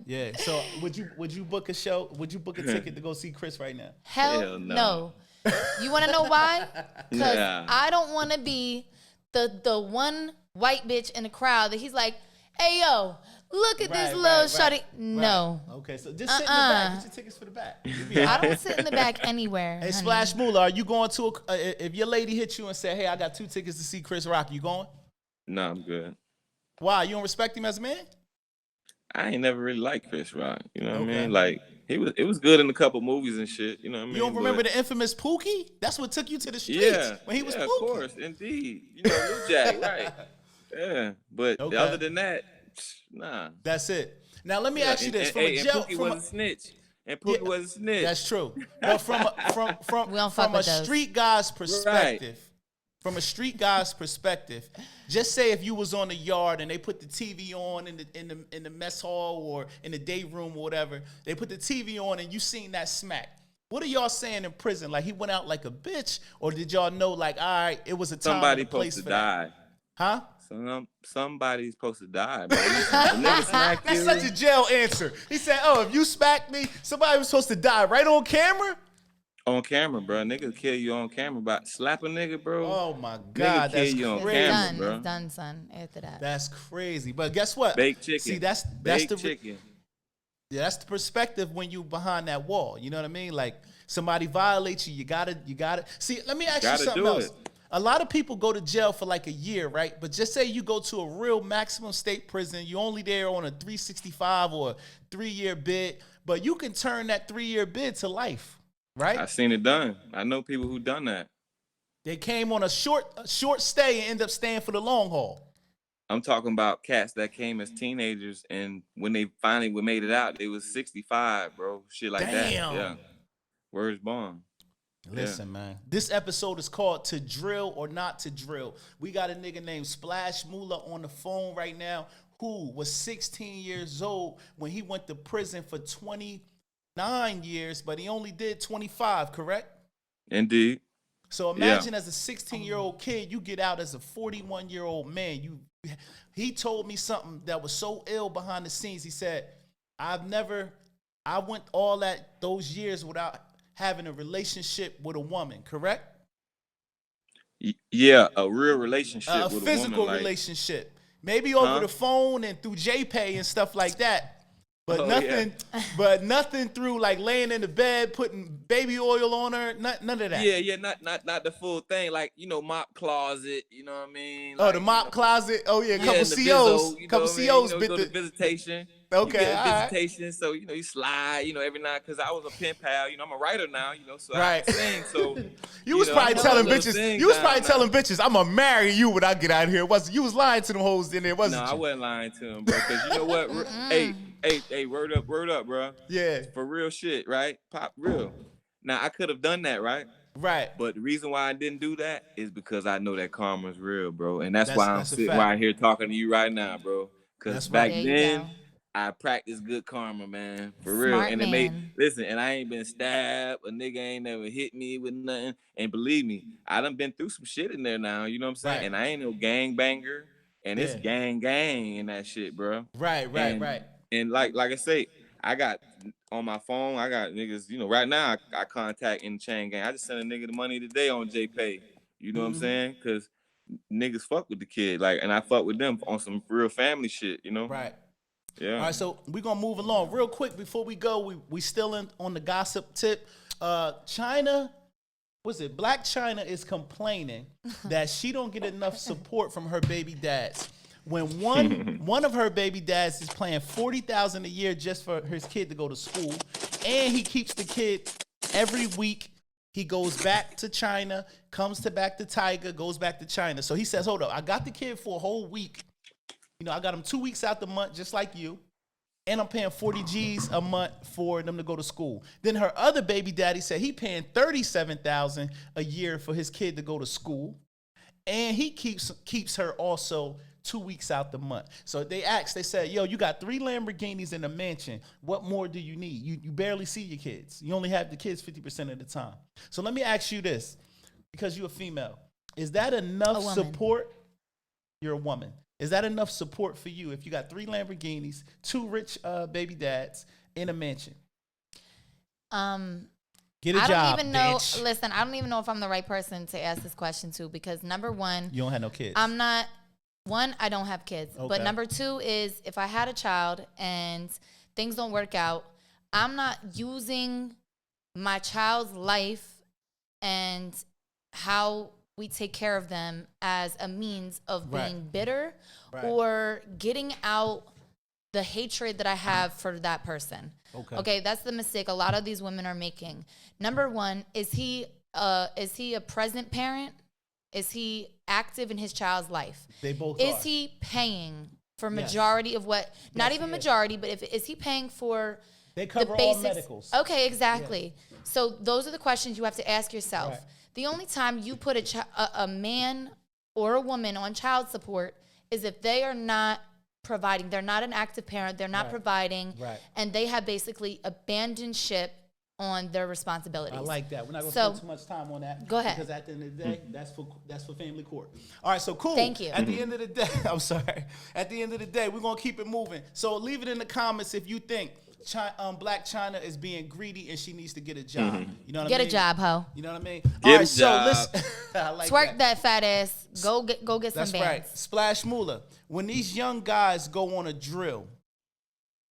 [SPEAKER 1] Yeah. So would you book a show? Would you book a ticket to go see Chris right now?
[SPEAKER 2] Hell no. You want to know why? Because I don't want to be the one white bitch in the crowd that he's like, hey yo, look at this little shorty. No.
[SPEAKER 1] Okay, so just sit in the back. Get your tickets for the back.
[SPEAKER 2] I don't sit in the back anywhere.
[SPEAKER 1] Hey, Splash Mullah, are you going to if your lady hits you and say, hey, I got 2 tickets to see Chris Rock, you going?
[SPEAKER 3] No, I'm good.
[SPEAKER 1] Why? You don't respect him as a man?
[SPEAKER 3] I ain't never really liked Chris Rock. You know what I mean? Like, it was good in a couple movies and shit. You know what I mean?
[SPEAKER 1] You don't remember the infamous Pookie? That's what took you to the streets when he was Pookie.
[SPEAKER 3] Yeah, of course, indeed. You know, New Jack, right? Yeah, but other than that, nah.
[SPEAKER 1] That's it. Now let me ask you this: from a jail,
[SPEAKER 3] Pookie was a snitch. And Pookie was a snitch.
[SPEAKER 1] That's true. But from a street guy's perspective, from a street guy's perspective, just say if you was on the yard and they put the TV on in the mess hall or in the day room or whatever, they put the TV on and you seen that smack. What are y'all saying in prison? Like he went out like a bitch, or did y'all know like, all right, it was a time and a place for that? Huh?
[SPEAKER 3] Somebody's supposed to die, bro. That's
[SPEAKER 1] such a jail answer. He said, "Oh, if you smacked me, somebody was supposed to die right on camera."
[SPEAKER 3] On camera, bro. Nigga kill you on camera by slap a nigga, bro.
[SPEAKER 1] Oh my God,
[SPEAKER 3] that's crazy.
[SPEAKER 2] It's done, son. After that,
[SPEAKER 1] that's crazy. But guess what?
[SPEAKER 3] Baked chicken.
[SPEAKER 1] See, that's
[SPEAKER 3] the chicken.
[SPEAKER 1] Yeah, that's the perspective when you behind that wall. You know what I mean? Like somebody violates you, you gotta. See, let me ask you something else. A lot of people go to jail for like a year, right? But just say you go to a real maximum state prison, you're only there on a 365 or a 3-year bid, but you can turn that 3-year bid to life, right?
[SPEAKER 3] I've seen it done. I know people who done that.
[SPEAKER 1] They came on a short stay and end up staying for the long haul.
[SPEAKER 3] I'm talking about cats that came as teenagers, and when they finally made it out, they was 65, bro. Shit like that. Yeah. Where's Bond?
[SPEAKER 1] Listen, man. This episode is called To Drill or Not to Drill. We got a nigga named Splash Mullah on the phone right now who was 16 years old when he went to prison for 29 years, but he only did 25, correct?
[SPEAKER 3] Indeed.
[SPEAKER 1] So imagine as a 16-year-old kid, you get out as a 41-year-old man. He told me something that was so ill behind the scenes. He said, I went all those years without having a relationship with a woman, correct?
[SPEAKER 3] Yeah, a real relationship with a woman. A
[SPEAKER 1] physical relationship. Maybe over the phone and through JPay and stuff like that. But nothing through like laying in the bed, putting baby oil on her, none of that.
[SPEAKER 3] Yeah, not the full thing. Like, mop closet, you know what I mean?
[SPEAKER 1] Like, the mop closet. Oh yeah, couple COs. Couple COs bit
[SPEAKER 3] the visitation.
[SPEAKER 1] Okay,
[SPEAKER 3] you get visitation, so you slide, every night. Because I was a pen pal, I'm a writer now, so I sing. So
[SPEAKER 1] you was probably telling bitches. You was probably telling bitches, I'm gonna marry you when I get out of here. You was lying to them hoes in there, wasn't you?
[SPEAKER 3] No, I wasn't lying to them, bro. Because you know what? Hey, word up, bro.
[SPEAKER 1] Yeah,
[SPEAKER 3] for real shit, right? Pop real. Now I could have done that, right?
[SPEAKER 1] Right.
[SPEAKER 3] But the reason why I didn't do that is because I know that karma's real, bro, and that's why I'm sitting right here talking to you right now, bro. Because back then, I practiced good karma, man, for real. And it and I ain't been stabbed. A nigga ain't never hit me with nothing. And believe me, I done been through some shit in there now, you know what I'm saying? Right. And I ain't no gang banger. And it's gang and that shit, bro.
[SPEAKER 1] Right.
[SPEAKER 3] And like I say, I got on my phone, I got niggas, right now I contact in the chain gang. I just sent a nigga the money today on JPay. You know what I'm saying? Because niggas fuck with the kid. And I fuck with them on some real family shit,
[SPEAKER 1] Right.
[SPEAKER 3] Yeah.
[SPEAKER 1] All right, so we're going to move along. Real quick, before we go, we still on the gossip tip. China, Black China is complaining that she don't get enough support from her baby dads. When one of her baby dads is paying $40,000 a year just for his kid to go to school, and he keeps the kid every week. He goes back to China, comes back to Tiger, goes back to China. So he says, hold up, I got the kid for a whole week. I got him 2 weeks out the month, just like you. And I'm paying 40 G's a month for them to go to school. Then her other baby daddy said he paying $37,000 a year for his kid to go to school. And he keeps her also 2 weeks out the month. So they said, yo, you got 3 Lamborghinis in a mansion. What more do you need? You barely see your kids. You only have the kids 50% of the time. So let me ask you this, because you're a female. Is that enough support? You're a woman. Is that enough support for you if you got 3 Lamborghinis, 2 rich baby dads in a mansion? Get a job,
[SPEAKER 2] don't even know.
[SPEAKER 1] Bitch.
[SPEAKER 2] Listen, I don't even know if I'm the right person to ask this question to, because number one,
[SPEAKER 1] you don't have no kids.
[SPEAKER 2] I'm not. One, I don't have kids. Okay. But number 2 is if I had a child and things don't work out, I'm not using my child's life and how we take care of them as a means of being bitter or getting out the hatred that I have for that person. Okay, that's the mistake a lot of these women are making. Number 1, is he a present parent? Is he active in his child's life?
[SPEAKER 1] They both
[SPEAKER 2] Is
[SPEAKER 1] are.
[SPEAKER 2] he paying for majority of what? Not even majority, but is he paying for
[SPEAKER 1] they cover
[SPEAKER 2] the basics?
[SPEAKER 1] All medicals.
[SPEAKER 2] Okay, exactly. Yeah. So those are the questions you have to ask yourself.
[SPEAKER 1] Right.
[SPEAKER 2] The only time you put a man or a woman on child support is if they are not providing. They're not an active parent. They're not providing.
[SPEAKER 1] Right.
[SPEAKER 2] And they have basically abandoned ship on their responsibilities.
[SPEAKER 1] I like that. We're not going to spend too much time on that.
[SPEAKER 2] Go ahead.
[SPEAKER 1] Because at the end of the day, that's for family court. All right, so cool.
[SPEAKER 2] Thank you.
[SPEAKER 1] At the end of the day, I'm sorry. At the end of the day, we're going to keep it moving. So leave it in the comments if you think Black China is being greedy and she needs to get a job. You know what I mean?
[SPEAKER 2] Get a job, ho.
[SPEAKER 1] You know what I mean?
[SPEAKER 3] Get a job.
[SPEAKER 1] So listen. I like
[SPEAKER 2] Twerk that fat ass. Go get some
[SPEAKER 1] That's
[SPEAKER 2] bands.
[SPEAKER 1] right. Splash Mullah. When these young guys go on a drill,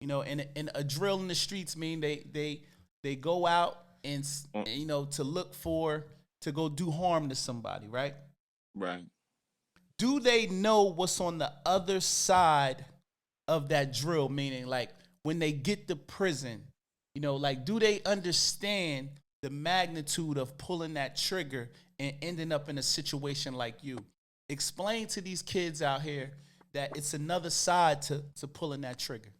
[SPEAKER 1] you know, and a drill in the streets mean they go out and you know, to go do harm to somebody, right?
[SPEAKER 3] Right.
[SPEAKER 1] Do they know what's on the other side of that drill? Meaning, like, when they get to prison, you know, like, do they understand the magnitude of pulling that trigger and ending up in a situation like you? Explain to these kids out here that it's another side to pulling that trigger.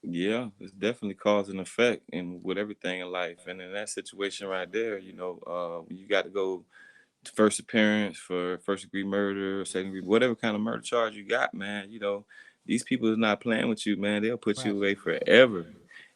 [SPEAKER 3] Yeah, it's definitely cause and effect with everything in life. And in that situation right there, you know, you got to go to first appearance for first degree murder, second degree, whatever kind of murder charge you got, man. You know, these people is not playing with you, man. They'll put you away forever.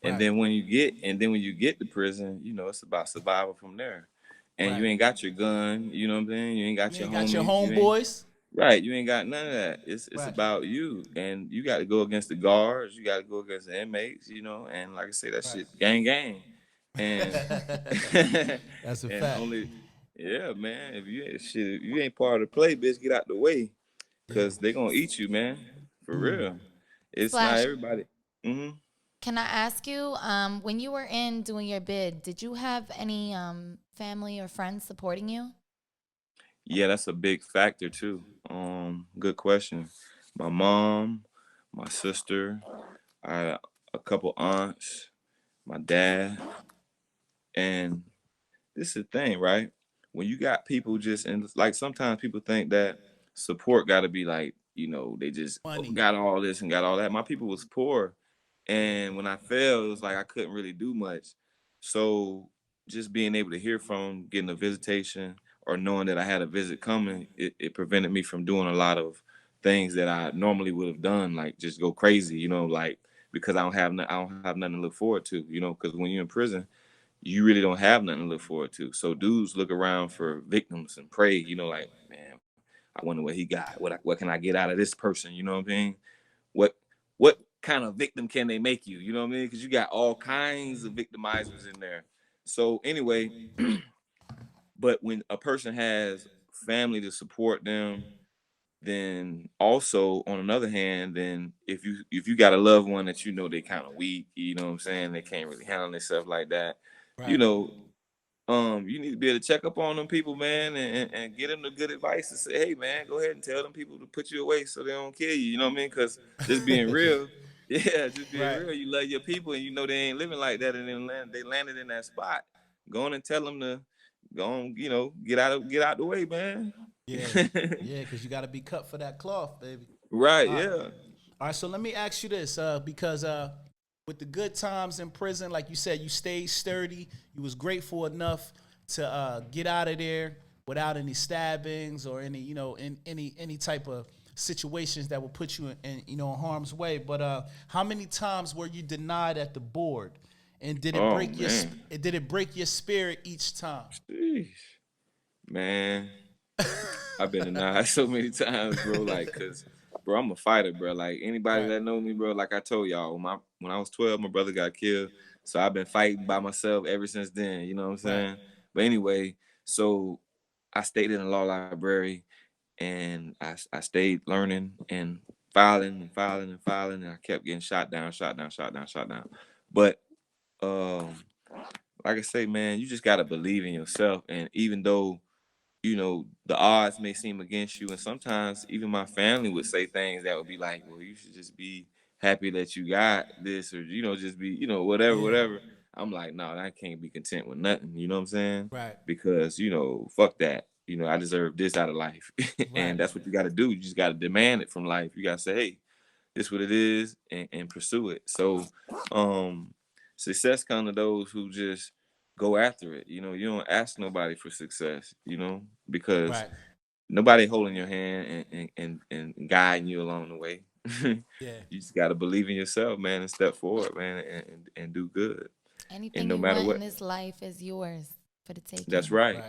[SPEAKER 3] And then when you get to prison, you know, it's about survival from there. And you ain't got your gun, you know what I'm saying? You ain't got your
[SPEAKER 1] homeboys.
[SPEAKER 3] Right, you ain't got none of that. It's about you, and you got to go against the guards. You got to go against the inmates, you know. And like I say, that shit, gang, and
[SPEAKER 1] that's a
[SPEAKER 3] and
[SPEAKER 1] fact.
[SPEAKER 3] Yeah, man. If you ain't part of the play, bitch, get out the way, cause they gonna eat you, man. For real. It's
[SPEAKER 2] Splash.
[SPEAKER 3] not everybody.
[SPEAKER 2] Can I ask you, when you were in doing your bid, did you have any family or friends supporting you?
[SPEAKER 3] Yeah, that's a big factor too. Good question. My mom, my sister, a couple aunts, my dad, and this is the thing, right? When you got people and like sometimes people think that support got to be like, you know, they just got all this and got all that. My people was poor, and when I fell, it was like I couldn't really do much. So just being able to hear from them, getting a visitation, or knowing that I had a visit coming, it prevented me from doing a lot of things that I normally would have done, like just go crazy, you know, like because I don't have nothing to look forward to, you know, because when you're in prison, you really don't have nothing to look forward to. So dudes look around for victims and pray, you know, like, man, I wonder what he got. What can I get out of this person? You know what I mean? What kind of victim can they make you? You know what I mean? Because you got all kinds of victimizers in there. So anyway, but when a person has family to support them, then also on another hand, then if you got a loved one that you know they kind of weak, you know what I'm saying, they can't really handle themselves like that, you know, you need to be able to check up on them people, man, and get them the good advice and say, hey, man, go ahead and tell them people to put you away so they don't kill you. You know what I mean? Because just being real, just being real, you love your people and you know they ain't living like that, and then they landed in that spot. Go on and tell them to go on, you know, get out the way, man.
[SPEAKER 1] Yeah, because you got to be cut for that cloth, baby.
[SPEAKER 3] Right,
[SPEAKER 1] All right, so let me ask you this, because with the good times in prison, like you said, you stayed sturdy. You was grateful enough to get out of there without any stabbings or any, you know, in any type of situations that would put you in you know, harm's way. But how many times were you denied at the board, and did it break your spirit each time?
[SPEAKER 3] Jeez. Man, I've been denied so many times, bro. Like, cause, bro, I'm a fighter, bro. Like anybody that know me, bro. Like I told y'all, when I was 12, my brother got killed, so I've been fighting by myself ever since then. You know what I'm saying? But anyway, so I stayed in the law library, and I stayed learning and filing, and I kept getting shot down. But like I say, man, you just gotta believe in yourself, and even though, you know, the odds may seem against you, and sometimes even my family would say things that would be like, well, you should just be happy that you got this, or, you know, just be, you know, whatever. I'm like, no, I can't be content with nothing. You know what I'm saying?
[SPEAKER 1] Right.
[SPEAKER 3] Because, you know, fuck that. you know, I deserve this out of life. And that's what you got to do. You just got to demand it from life. You got to say, hey, this what it is, and pursue it. So success kind of those who just go after it. You know, you don't ask nobody for success, you know, because nobody holding your hand and guiding you along the way. You just got to believe in yourself, man, and step forward, man, and do good.
[SPEAKER 2] Anything
[SPEAKER 3] and no
[SPEAKER 2] you
[SPEAKER 3] matter
[SPEAKER 2] want
[SPEAKER 3] what
[SPEAKER 2] in this life is yours for the taking.
[SPEAKER 3] That's right.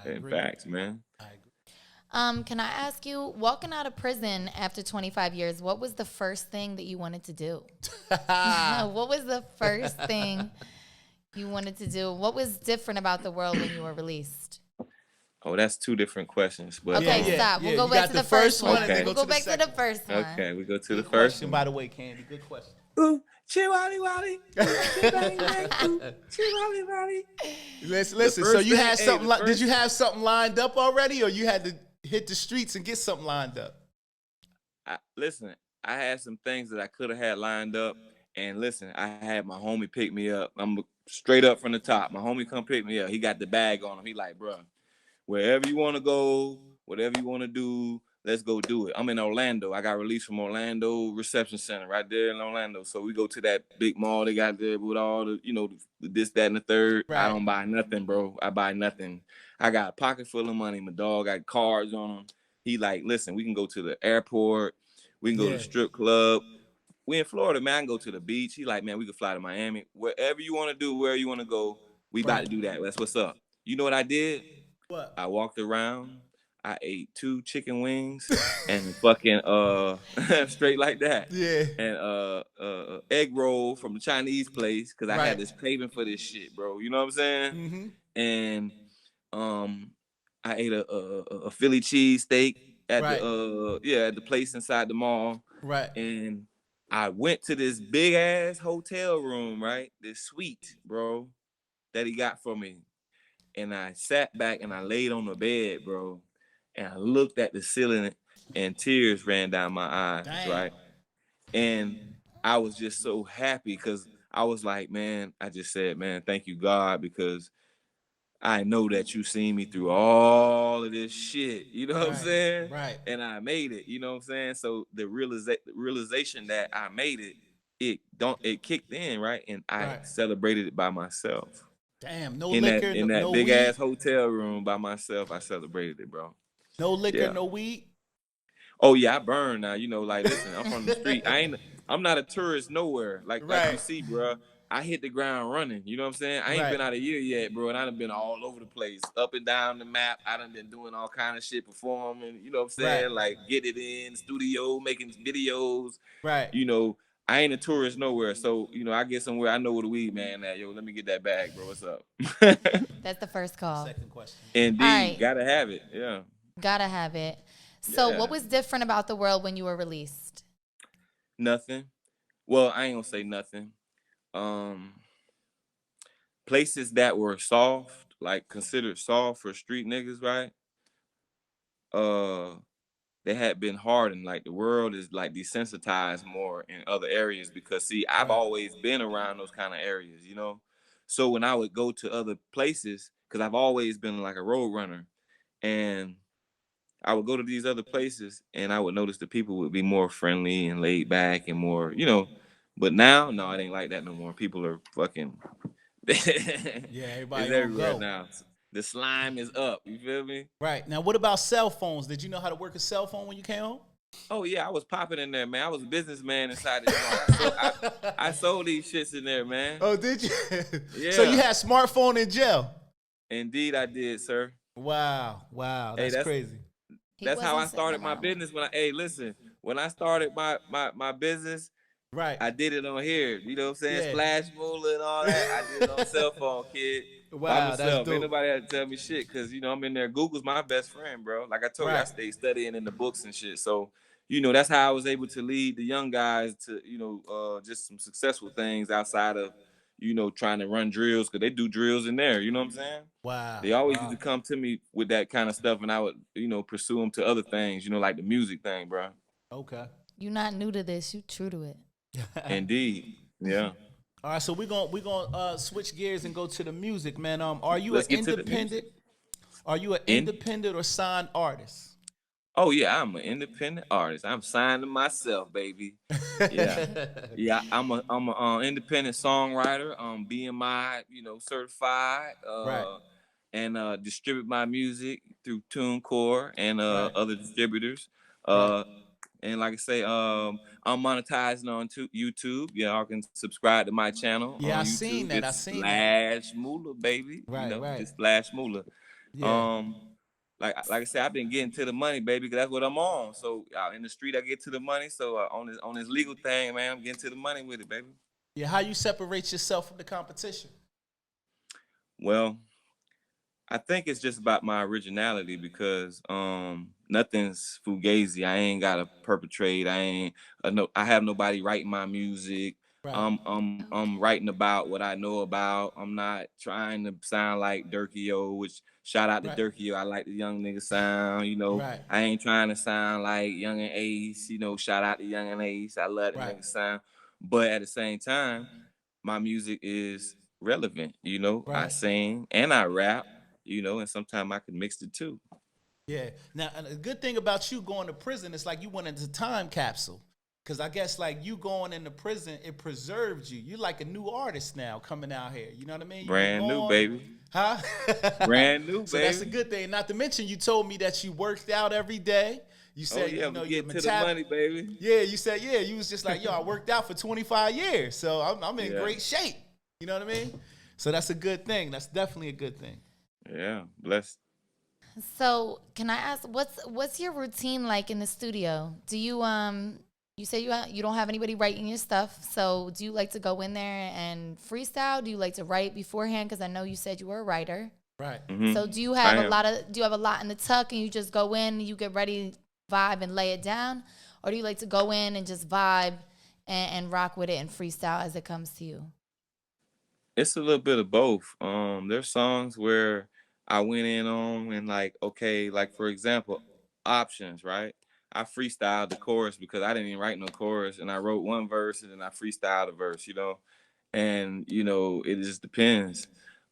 [SPEAKER 3] In facts, man.
[SPEAKER 1] I agree.
[SPEAKER 2] Can I ask you, walking out of prison after 25 years, what was the first thing that you wanted to do? What was the first thing you wanted to do? What was different about the world when you were released?
[SPEAKER 3] Oh, that's two different questions. But
[SPEAKER 2] okay, stop. We'll go back to the first one.
[SPEAKER 3] Okay.
[SPEAKER 2] We'll go back to the first one.
[SPEAKER 3] Okay, we go to the
[SPEAKER 1] first
[SPEAKER 3] question.
[SPEAKER 1] By the way, Candy, good question.
[SPEAKER 3] Ooh, chiwali wali. Chiwali wali.
[SPEAKER 1] Listen. So you had something. Did you have something lined up already, or you had to hit the streets and get something lined up?
[SPEAKER 3] Listen, I had some things that I could have had lined up, and listen, I had my homie pick me up. I'm straight up from the top. My homie come pick me up. He got the bag on him. He like, bro, wherever you want to go, whatever you want to do, let's go do it. I'm in Orlando. I got released from Orlando Reception Center right there in Orlando. So we go to that big mall they got there with all the, you know, this, that, and the third. I don't buy nothing, bro. I buy nothing. I got a pocket full of money. My dog got cards on him. He like, listen, we can go to the airport. We can go to the strip club. We in Florida, man. I can go to the beach. He like, man, we can fly to Miami. Wherever you want to do, where you want to go, we about to do that. That's what's up. You know what I did?
[SPEAKER 1] What?
[SPEAKER 3] I walked around. I ate 2 chicken wings and fucking straight like that.
[SPEAKER 1] Yeah.
[SPEAKER 3] And egg roll from the Chinese place because I had this craving for this shit, bro. You know what I'm saying?
[SPEAKER 1] Mm-hmm.
[SPEAKER 3] And I ate a Philly cheese steak at the place inside the mall.
[SPEAKER 1] Right.
[SPEAKER 3] And I went to this big ass hotel room, right? This suite, bro, that he got for me. And I sat back and I laid on the bed, bro. And I looked at the ceiling and tears ran down my eyes, right? And I was just so happy because I was like, man, I just said, man, thank you, God, because I know that you seen me through all of this shit. You know what I'm saying?
[SPEAKER 1] Right.
[SPEAKER 3] And I made it, you know what I'm saying? So the realization that I made it, it kicked in, right? And I celebrated it by myself.
[SPEAKER 1] Damn, no
[SPEAKER 3] in
[SPEAKER 1] liquor,
[SPEAKER 3] that
[SPEAKER 1] no
[SPEAKER 3] big
[SPEAKER 1] weed?
[SPEAKER 3] ass hotel room by myself. I celebrated it, bro.
[SPEAKER 1] No liquor, no weed?
[SPEAKER 3] Oh yeah, I burn now. You know, like listen, I'm from the street. I'm not a tourist nowhere. Like you see, bro. I hit the ground running. You know what I'm saying? I ain't been out a year yet, bro, and I done been all over the place, up and down the map. I done been doing all kind of shit, performing. You know what I'm saying? Like get it in studio, making videos.
[SPEAKER 1] Right.
[SPEAKER 3] You know, I ain't a tourist nowhere, so you know I get somewhere. I know where the weed man at. Yo, let me get that bag, bro. What's up?
[SPEAKER 2] That's the first call.
[SPEAKER 1] Second question.
[SPEAKER 3] Indeed, gotta have it. Yeah.
[SPEAKER 2] Gotta have it. So what was different about the world when you were released?
[SPEAKER 3] Nothing. Well, I ain't gonna say nothing. Places that were soft, like considered soft for street niggas, right? They had been hardened. Like the world is like desensitized more in other areas because see, I've always been around those kind of areas, you know? So when I would go to other places, because I've always been like a road runner, and I would go to these other places and I would notice the people would be more friendly and laid back and more, you know, but now, no, it ain't like that no more. People are fucking,
[SPEAKER 1] everybody
[SPEAKER 3] it's everywhere
[SPEAKER 1] go.
[SPEAKER 3] now. The slime is up, you feel me?
[SPEAKER 1] Right. Now, what about cell phones? Did you know how to work a cell phone when you came home?
[SPEAKER 3] Oh, yeah, I was popping in there, man. I was a businessman inside the joint. I sold these shits in there, man.
[SPEAKER 1] Oh, did you?
[SPEAKER 3] Yeah.
[SPEAKER 1] So you had smartphone in jail?
[SPEAKER 3] Indeed, I did, sir.
[SPEAKER 1] Wow. That's crazy.
[SPEAKER 3] That's how I started my business. When I started my business, I did it on here. You know what I'm saying? Splash Mullah and all that. I did it on cell phone, kid. By myself.
[SPEAKER 1] That's dope.
[SPEAKER 3] Ain't nobody had to tell me shit because, you know, I'm in there. Google's my best friend, bro. Like I told you, I stayed studying in the books and shit. So, you know, that's how I was able to lead the young guys to, you know, just some successful things outside of, you know, trying to run drills because they do drills in there. You know what I'm saying?
[SPEAKER 1] Wow.
[SPEAKER 3] They always used to come to me with that kind of stuff, and I would, you know, pursue them to other things, you know, like the music thing, bro.
[SPEAKER 1] Okay.
[SPEAKER 2] You're not new to this. You true to it.
[SPEAKER 3] Indeed. Yeah.
[SPEAKER 1] All right, so we're gonna switch gears and go to the music, man. Are you an independent? Are you an independent or signed artist?
[SPEAKER 3] Oh yeah, I'm an independent artist. I'm signed to myself, baby. Yeah, yeah. I'm a independent songwriter. BMI, certified.
[SPEAKER 1] Right.
[SPEAKER 3] And distribute my music through TuneCore and
[SPEAKER 1] Right.
[SPEAKER 3] other distributors.
[SPEAKER 1] Right.
[SPEAKER 3] And like I say, I'm monetizing on YouTube. Yeah, I can subscribe to my channel
[SPEAKER 1] Yeah, I
[SPEAKER 3] on
[SPEAKER 1] seen
[SPEAKER 3] YouTube.
[SPEAKER 1] that. I
[SPEAKER 3] It's
[SPEAKER 1] seen that.
[SPEAKER 3] Mullah, baby.
[SPEAKER 1] Right, right.
[SPEAKER 3] Just Mullah.
[SPEAKER 1] Yeah.
[SPEAKER 3] Um, like I said, I've been getting to the money, baby, because that's what I'm on. So out in the street, I get to the money. So on this legal thing, man, I'm getting to the money with it, baby.
[SPEAKER 1] Yeah, how you separate yourself from the competition?
[SPEAKER 3] Well, I think it's just about my originality because nothing's fugazi. I ain't gotta perpetrate. I have nobody writing my music.
[SPEAKER 1] Right.
[SPEAKER 3] I'm writing about what I know about. I'm not trying to sound like Durkio, which shout out to
[SPEAKER 1] Right.
[SPEAKER 3] Durkio. I like the young nigga sound.
[SPEAKER 1] Right.
[SPEAKER 3] I ain't trying to sound like Young and Ace. Shout out to Young and Ace. I love the
[SPEAKER 1] Right.
[SPEAKER 3] nigga sound, but at the same time, my music is relevant. I
[SPEAKER 1] Right.
[SPEAKER 3] sing and I rap. And sometimes I can mix the two.
[SPEAKER 1] Yeah. Now, a good thing about you going to prison is like you went into time capsule. Because I guess like you going into prison, it preserved you. You're like a new artist now coming out here. You know what I mean?
[SPEAKER 3] Brand new, baby.
[SPEAKER 1] Huh?
[SPEAKER 3] Brand new, baby.
[SPEAKER 1] So that's a good thing. Not to mention you told me that you worked out every day. You said,
[SPEAKER 3] we get to the money, baby.
[SPEAKER 1] Yeah, you said, yeah, you was just like, yo, I worked out for 25 years. So I'm in great shape. You know what I mean? So that's a good thing. That's definitely a good thing.
[SPEAKER 3] Yeah, blessed.
[SPEAKER 2] So can I ask, what's your routine like in the studio? Do you you say you don't have anybody writing your stuff, so do you like to go in there and freestyle? Do you like to write beforehand? Because I know you said you were a writer.
[SPEAKER 1] Right.
[SPEAKER 2] Mm-hmm. So do you have a lot in the tuck and you just go in and you get ready, vibe and lay it down, or do you like to go in and just vibe and rock with it and freestyle as it comes to you?
[SPEAKER 3] It's a little bit of both. There's songs where I went in on and like for example, Options, right? I freestyled the chorus because I didn't even write no chorus, and I wrote one verse and then I freestyled a verse, and it just depends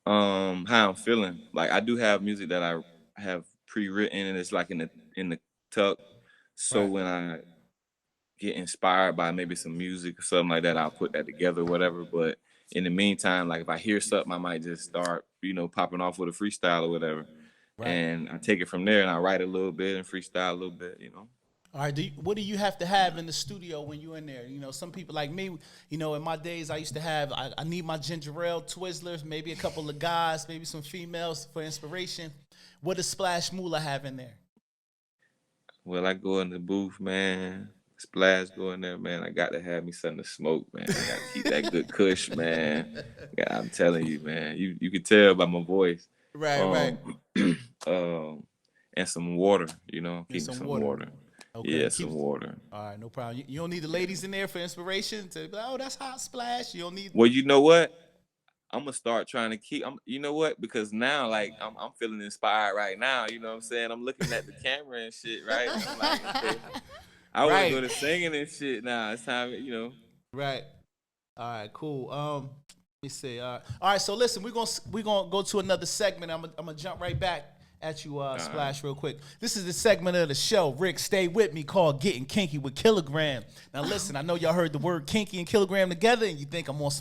[SPEAKER 3] how I'm feeling. Like I do have music that I have pre-written and it's like in the tuck. So when I get inspired by maybe some music or something like that, I'll put that together or whatever. But in the meantime, like if I hear something, I might just start, popping off with a freestyle or whatever. Right. And I take it from there and I write a little bit and freestyle a little bit,
[SPEAKER 1] All right. What do you have to have in the studio when you're in there? Some people like me, in my days, I used to have, I need my ginger ale, Twizzlers, maybe a couple of guys, maybe some females for inspiration. What does Splash Mullah have in there?
[SPEAKER 3] Well, I go in the booth, man. Splash go in there, man. I got to have me something to smoke, man. I got to keep that good kush, man. Yeah, I'm telling you, man. You can tell by my voice.
[SPEAKER 1] Right.
[SPEAKER 3] And some water, keep some water.
[SPEAKER 1] Okay.
[SPEAKER 3] Yeah, some water.
[SPEAKER 1] All right, no problem. You don't need the ladies in there for inspiration to be like, oh, that's hot Splash. You don't need.
[SPEAKER 3] Well, you know what? I'm gonna start trying to keep. Because now, like, I'm feeling inspired right now. You know what I'm saying? I'm looking at the camera and shit, right? I'm like, okay, I want to go to singing and shit now. It's time,
[SPEAKER 1] Right. All right. Cool. Let me see. All right. So listen, we're gonna go to another segment. I'm gonna jump right back at you, Splash, real quick. This is the segment of the show, Rick, stay with me, called Getting Kinky with Kilogram. Now listen, I know y'all heard the word kinky and kilogram together and you think I'm on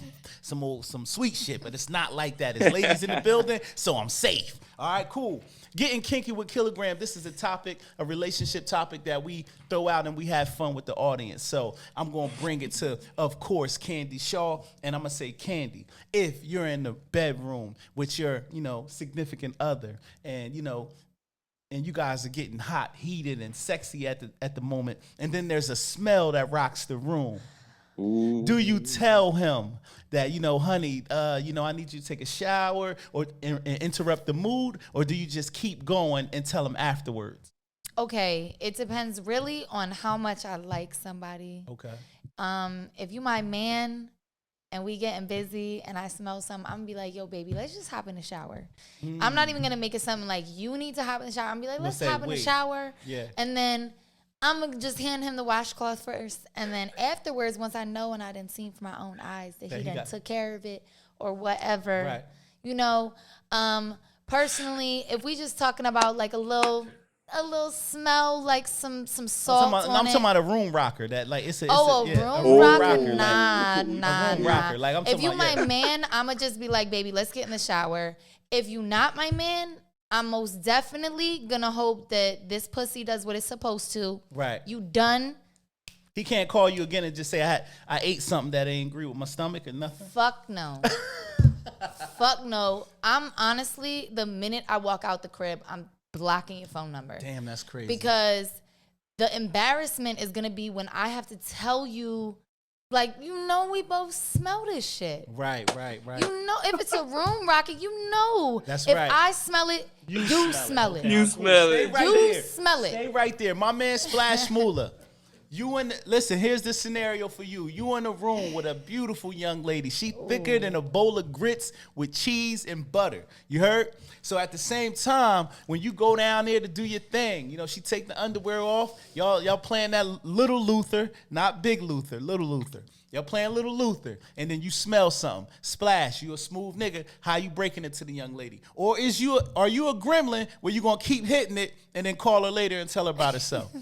[SPEAKER 1] some sweet shit, but it's not like that. It's ladies in the building, so I'm safe. All right, cool. Getting Kinky with Kilogram. This is a relationship topic that we throw out and we have fun with the audience. So I'm going to bring it to, of course, Candy Shaw. And I'm going to say, Candy, if you're in the bedroom with your, significant other and, and you guys are getting hot, heated, and sexy at the moment, and then there's a smell that rocks the room. Ooh. Do you tell him that, honey, I need you to take a shower or and interrupt the mood, or do you just keep going and tell him afterwards?
[SPEAKER 2] Okay, it depends really on how much I like somebody.
[SPEAKER 1] Okay.
[SPEAKER 2] If you my man and we getting busy and I smell something, I'm gonna be like, yo, baby, let's just hop in the shower. I'm not even gonna make it something like you need to hop in the shower. I'm gonna be like, let's hop in the shower.
[SPEAKER 1] Yeah.
[SPEAKER 2] And then I'm going to just hand him the washcloth first. And then afterwards, once I know and I didn't see from my own eyes that he done took care of it or whatever, personally, if we just talking about like a little smell, like some salt on
[SPEAKER 1] I'm
[SPEAKER 2] it.
[SPEAKER 1] talking about a room rocker that like it's a
[SPEAKER 2] room rocker. Nah.
[SPEAKER 1] Rocker. Like I'm
[SPEAKER 2] if you
[SPEAKER 1] about,
[SPEAKER 2] my man, I'ma just be like, baby, let's get in the shower. If you not my man, I'm most definitely gonna hope that this pussy does what it's supposed to.
[SPEAKER 1] Right.
[SPEAKER 2] You done.
[SPEAKER 1] He can't call you again and just say I ate something that ain't agree with my stomach or nothing.
[SPEAKER 2] Fuck no. Fuck no. I'm honestly, the minute I walk out the crib, I'm blocking your phone number.
[SPEAKER 1] Damn, that's crazy.
[SPEAKER 2] Because the embarrassment is gonna be when I have to tell you, like, you know, we both smell this shit.
[SPEAKER 1] Right.
[SPEAKER 2] You know, if it's a room rocket, you know.
[SPEAKER 1] That's
[SPEAKER 2] if
[SPEAKER 1] right.
[SPEAKER 2] If I smell it, you smell it.
[SPEAKER 1] Okay,
[SPEAKER 3] you smell it.
[SPEAKER 2] You smell it.
[SPEAKER 1] Stay right there. My man Splash Mullah. Listen, here's the scenario for you. You in a room with a beautiful young lady. She thicker than a bowl of grits with cheese and butter. You heard? So at the same time, when you go down there to do your thing, you know, she take the underwear off. Y'all playing that Little Luther, not Big Luther, Little Luther. Y'all playing Little Luther, and then you smell something. Splash, you a smooth nigga. How you breaking it to the young lady? Or are you a gremlin where you gonna keep hitting it and then call her later and tell her about herself?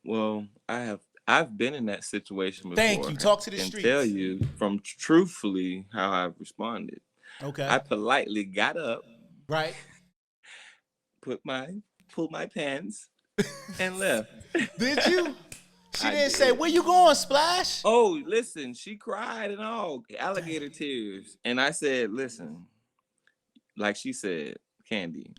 [SPEAKER 3] Well, I've been in that situation before.
[SPEAKER 1] Thank you. Talk to the streets.
[SPEAKER 3] I can tell you from truthfully how I've responded.
[SPEAKER 1] Okay.
[SPEAKER 3] I politely got up.
[SPEAKER 1] Right.
[SPEAKER 3] Pulled my pants and left.
[SPEAKER 1] Did you? She didn't say, where you going, Splash?
[SPEAKER 3] Oh, listen, she cried and all, alligator tears. And I said, listen, like she said, Candy,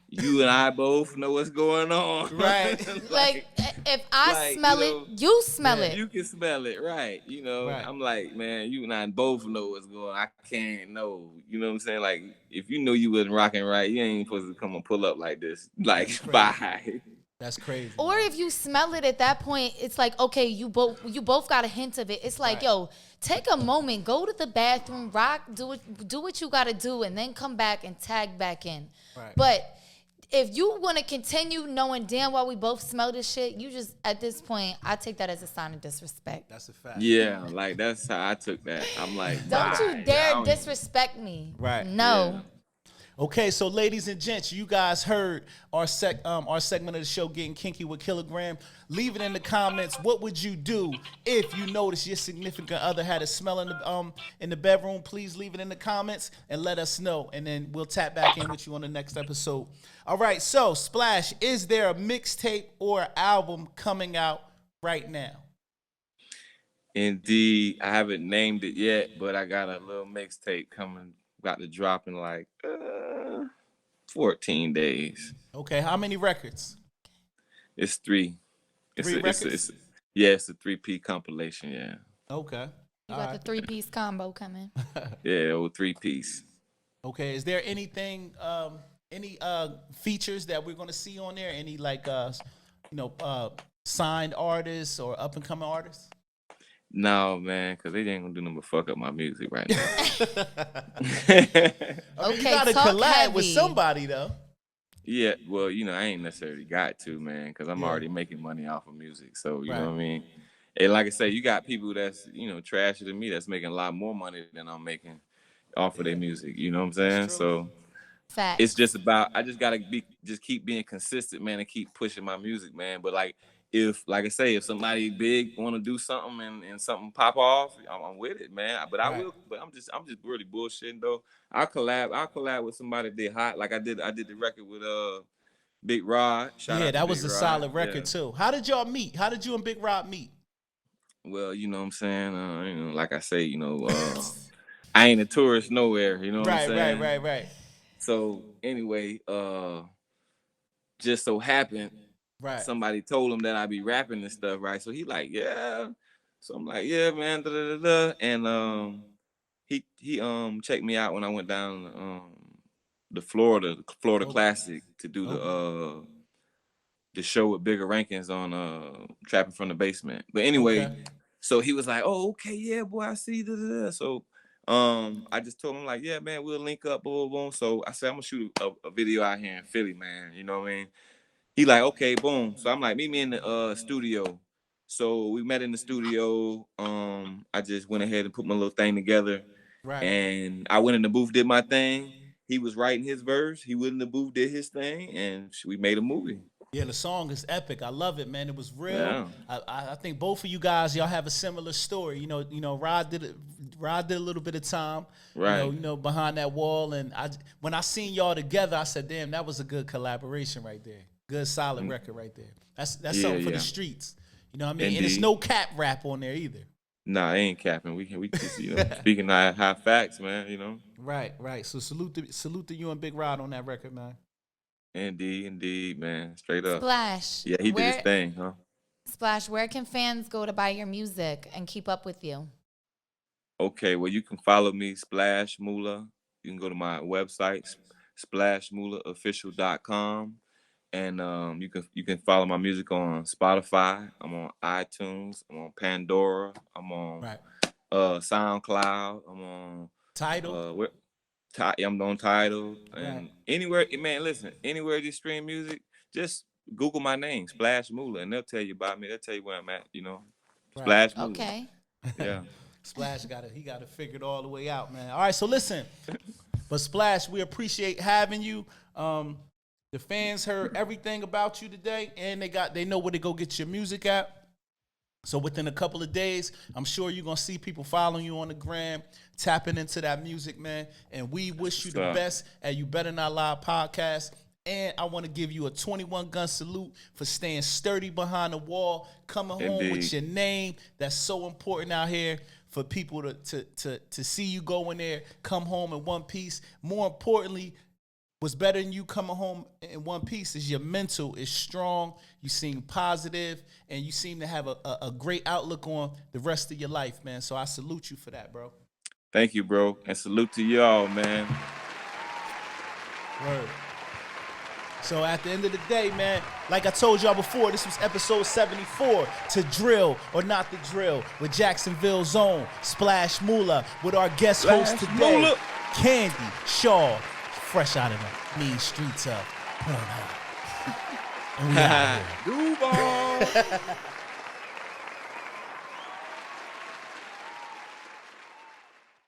[SPEAKER 3] you and I both know what's going on.
[SPEAKER 1] Right.
[SPEAKER 2] like if I smell it, you smell it.
[SPEAKER 3] You can smell it, right. You know, right. I'm like, man, you and I both know what's going on. I can't know. You know what I'm saying? Like, if you knew you wasn't rocking right, you ain't supposed to come and pull up like this. Like, bye.
[SPEAKER 1] That's crazy.
[SPEAKER 2] Or if you smell it at that point, it's like, okay, you both got a hint of it. It's like, right. Yo, take a moment, go to the bathroom, rock, do what you got to do, and then come back and tag back in. Right. But if you want to continue knowing damn well we both smell this shit, you just, at this point, I take that as a sign of disrespect.
[SPEAKER 1] That's a fact.
[SPEAKER 3] Yeah, like that's how I took that. I'm like,
[SPEAKER 2] don't you dare disrespect me.
[SPEAKER 1] Right.
[SPEAKER 2] No.
[SPEAKER 3] Yeah.
[SPEAKER 1] Okay, so ladies and gents, you guys heard our segment of the show, Getting Kinky with Kilogram. Leave it in the comments. What would you do if you noticed your significant other had a smell in the bedroom? Please leave it in the comments and let us know, and then we'll tap back in with you on the next episode. All right, so Splash, is there a mixtape or album coming out right now?
[SPEAKER 3] Indeed, I haven't named it yet, but I got a little mixtape coming. Got to drop in like 14 days.
[SPEAKER 1] Okay, how many records?
[SPEAKER 3] It's 3.
[SPEAKER 1] Three records?
[SPEAKER 3] It's a 3-piece compilation, yeah.
[SPEAKER 1] Okay.
[SPEAKER 2] You got the 3-piece combo coming.
[SPEAKER 3] Yeah, 3-piece.
[SPEAKER 1] Okay, is there anything, any features that we're gonna see on there? Any like signed artists or up and coming artists?
[SPEAKER 3] No, man, because they ain't gonna do nothing but fuck up my music right now.
[SPEAKER 1] Okay, you gotta collab with somebody though.
[SPEAKER 3] Yeah, well, I ain't necessarily got to, man, because I'm already making money off of music. So, you know what I mean? And like I say, you got people that's, trasher than me that's making a lot more money than I'm making off of their music. You know what I'm saying? So
[SPEAKER 2] Facts.
[SPEAKER 3] It's just about, I just gotta keep being consistent, man, and keep pushing my music, man. But like I say, if somebody big want to do something and something pop off, I'm with it, man. But I will. But I'm just really bullshitting though. I'll collab with somebody that did hot. Like I did the record with Big Rod.
[SPEAKER 1] Yeah, that was a solid record too. How did y'all meet? How did you and Big Rod meet?
[SPEAKER 3] Well, you know what I'm saying. Like I say, I ain't a tourist nowhere. You know what I'm saying?
[SPEAKER 1] Right.
[SPEAKER 3] So anyway, just so happened.
[SPEAKER 1] Right.
[SPEAKER 3] Somebody told him that I be rapping and stuff, right? So he like, yeah. So I'm like, yeah, man, And he checked me out when I went down the Florida Classic to do the show with bigger rankings on Trapping from the Basement. But anyway, so he was like, oh, okay, yeah, boy, I see. So I just told him like, yeah, man, we'll link up, boom, boom. So I said, I'm gonna shoot a video out here in Philly, man. You know what I mean? He like, okay, boom. So I'm like, meet me in the studio. So we met in the studio. I just went ahead and put my little thing together. Right. And I went in the booth, did my thing. he was writing his verse. He went in the booth, did his thing, and we made a movie.
[SPEAKER 1] Yeah, the song is epic. I love it, man. It was real.
[SPEAKER 3] Yeah.
[SPEAKER 1] I think both of you guys, y'all have a similar story. You know, Rod did a little bit of time,
[SPEAKER 3] right?
[SPEAKER 1] You know, behind that wall. And when I seen y'all together, I said, damn, that was a good collaboration right there. Good, solid record right there. That's something for the streets. You know what I mean? Indeed. And it's no cap rap on there either.
[SPEAKER 3] Nah, I ain't capping. We just, you know, speaking high facts, man. You know.
[SPEAKER 1] Right. So salute to you and Big Rod on that record, man.
[SPEAKER 3] Indeed, man. Straight up.
[SPEAKER 2] Splash.
[SPEAKER 3] Yeah, he did his thing, huh?
[SPEAKER 2] Splash, where can fans go to buy your music and keep up with you?
[SPEAKER 3] Okay, well, you can follow me, Splash Mullah. You can go to my website, splashmullahofficial.com. And you can follow my music on Spotify. I'm on iTunes. I'm on Pandora. I'm on SoundCloud. I'm on
[SPEAKER 1] Tidal.
[SPEAKER 3] I'm on Tidal. And anywhere, man, listen, anywhere you stream music, just Google my name, Splash Mullah, and they'll tell you about me. They'll tell you where I'm at, you know. Splash Mullah.
[SPEAKER 2] Okay.
[SPEAKER 3] Yeah.
[SPEAKER 1] Splash got it figured all the way out, man. All right, so listen. But Splash, we appreciate having you. The fans heard everything about you today, and they know where to go get your music at. So within a couple of days, I'm sure you're going to see people following you on the gram, tapping into that music, man. And we wish you the best at You Better Not Lie podcast. And I want to give you a 21-gun salute for staying sturdy behind the wall, coming home with your name. That's so important out here for people to see you go in there, come home in one piece. More importantly, what's better than you coming home in one piece is your mental is strong. You seem positive, and you seem to have a great outlook on the rest of your life, man. So I salute you for that, bro.
[SPEAKER 3] Thank you, bro. And salute to y'all, man.
[SPEAKER 1] Word. So at the end of the day, man, like I told y'all before, this was episode 74, To Drill or Not to Drill, with Jacksonville's own Splash Mullah, with our guest host today, Mullah. Candy Shaw, fresh out of the mean streets of Pornhub. And we out here.
[SPEAKER 3] Duval.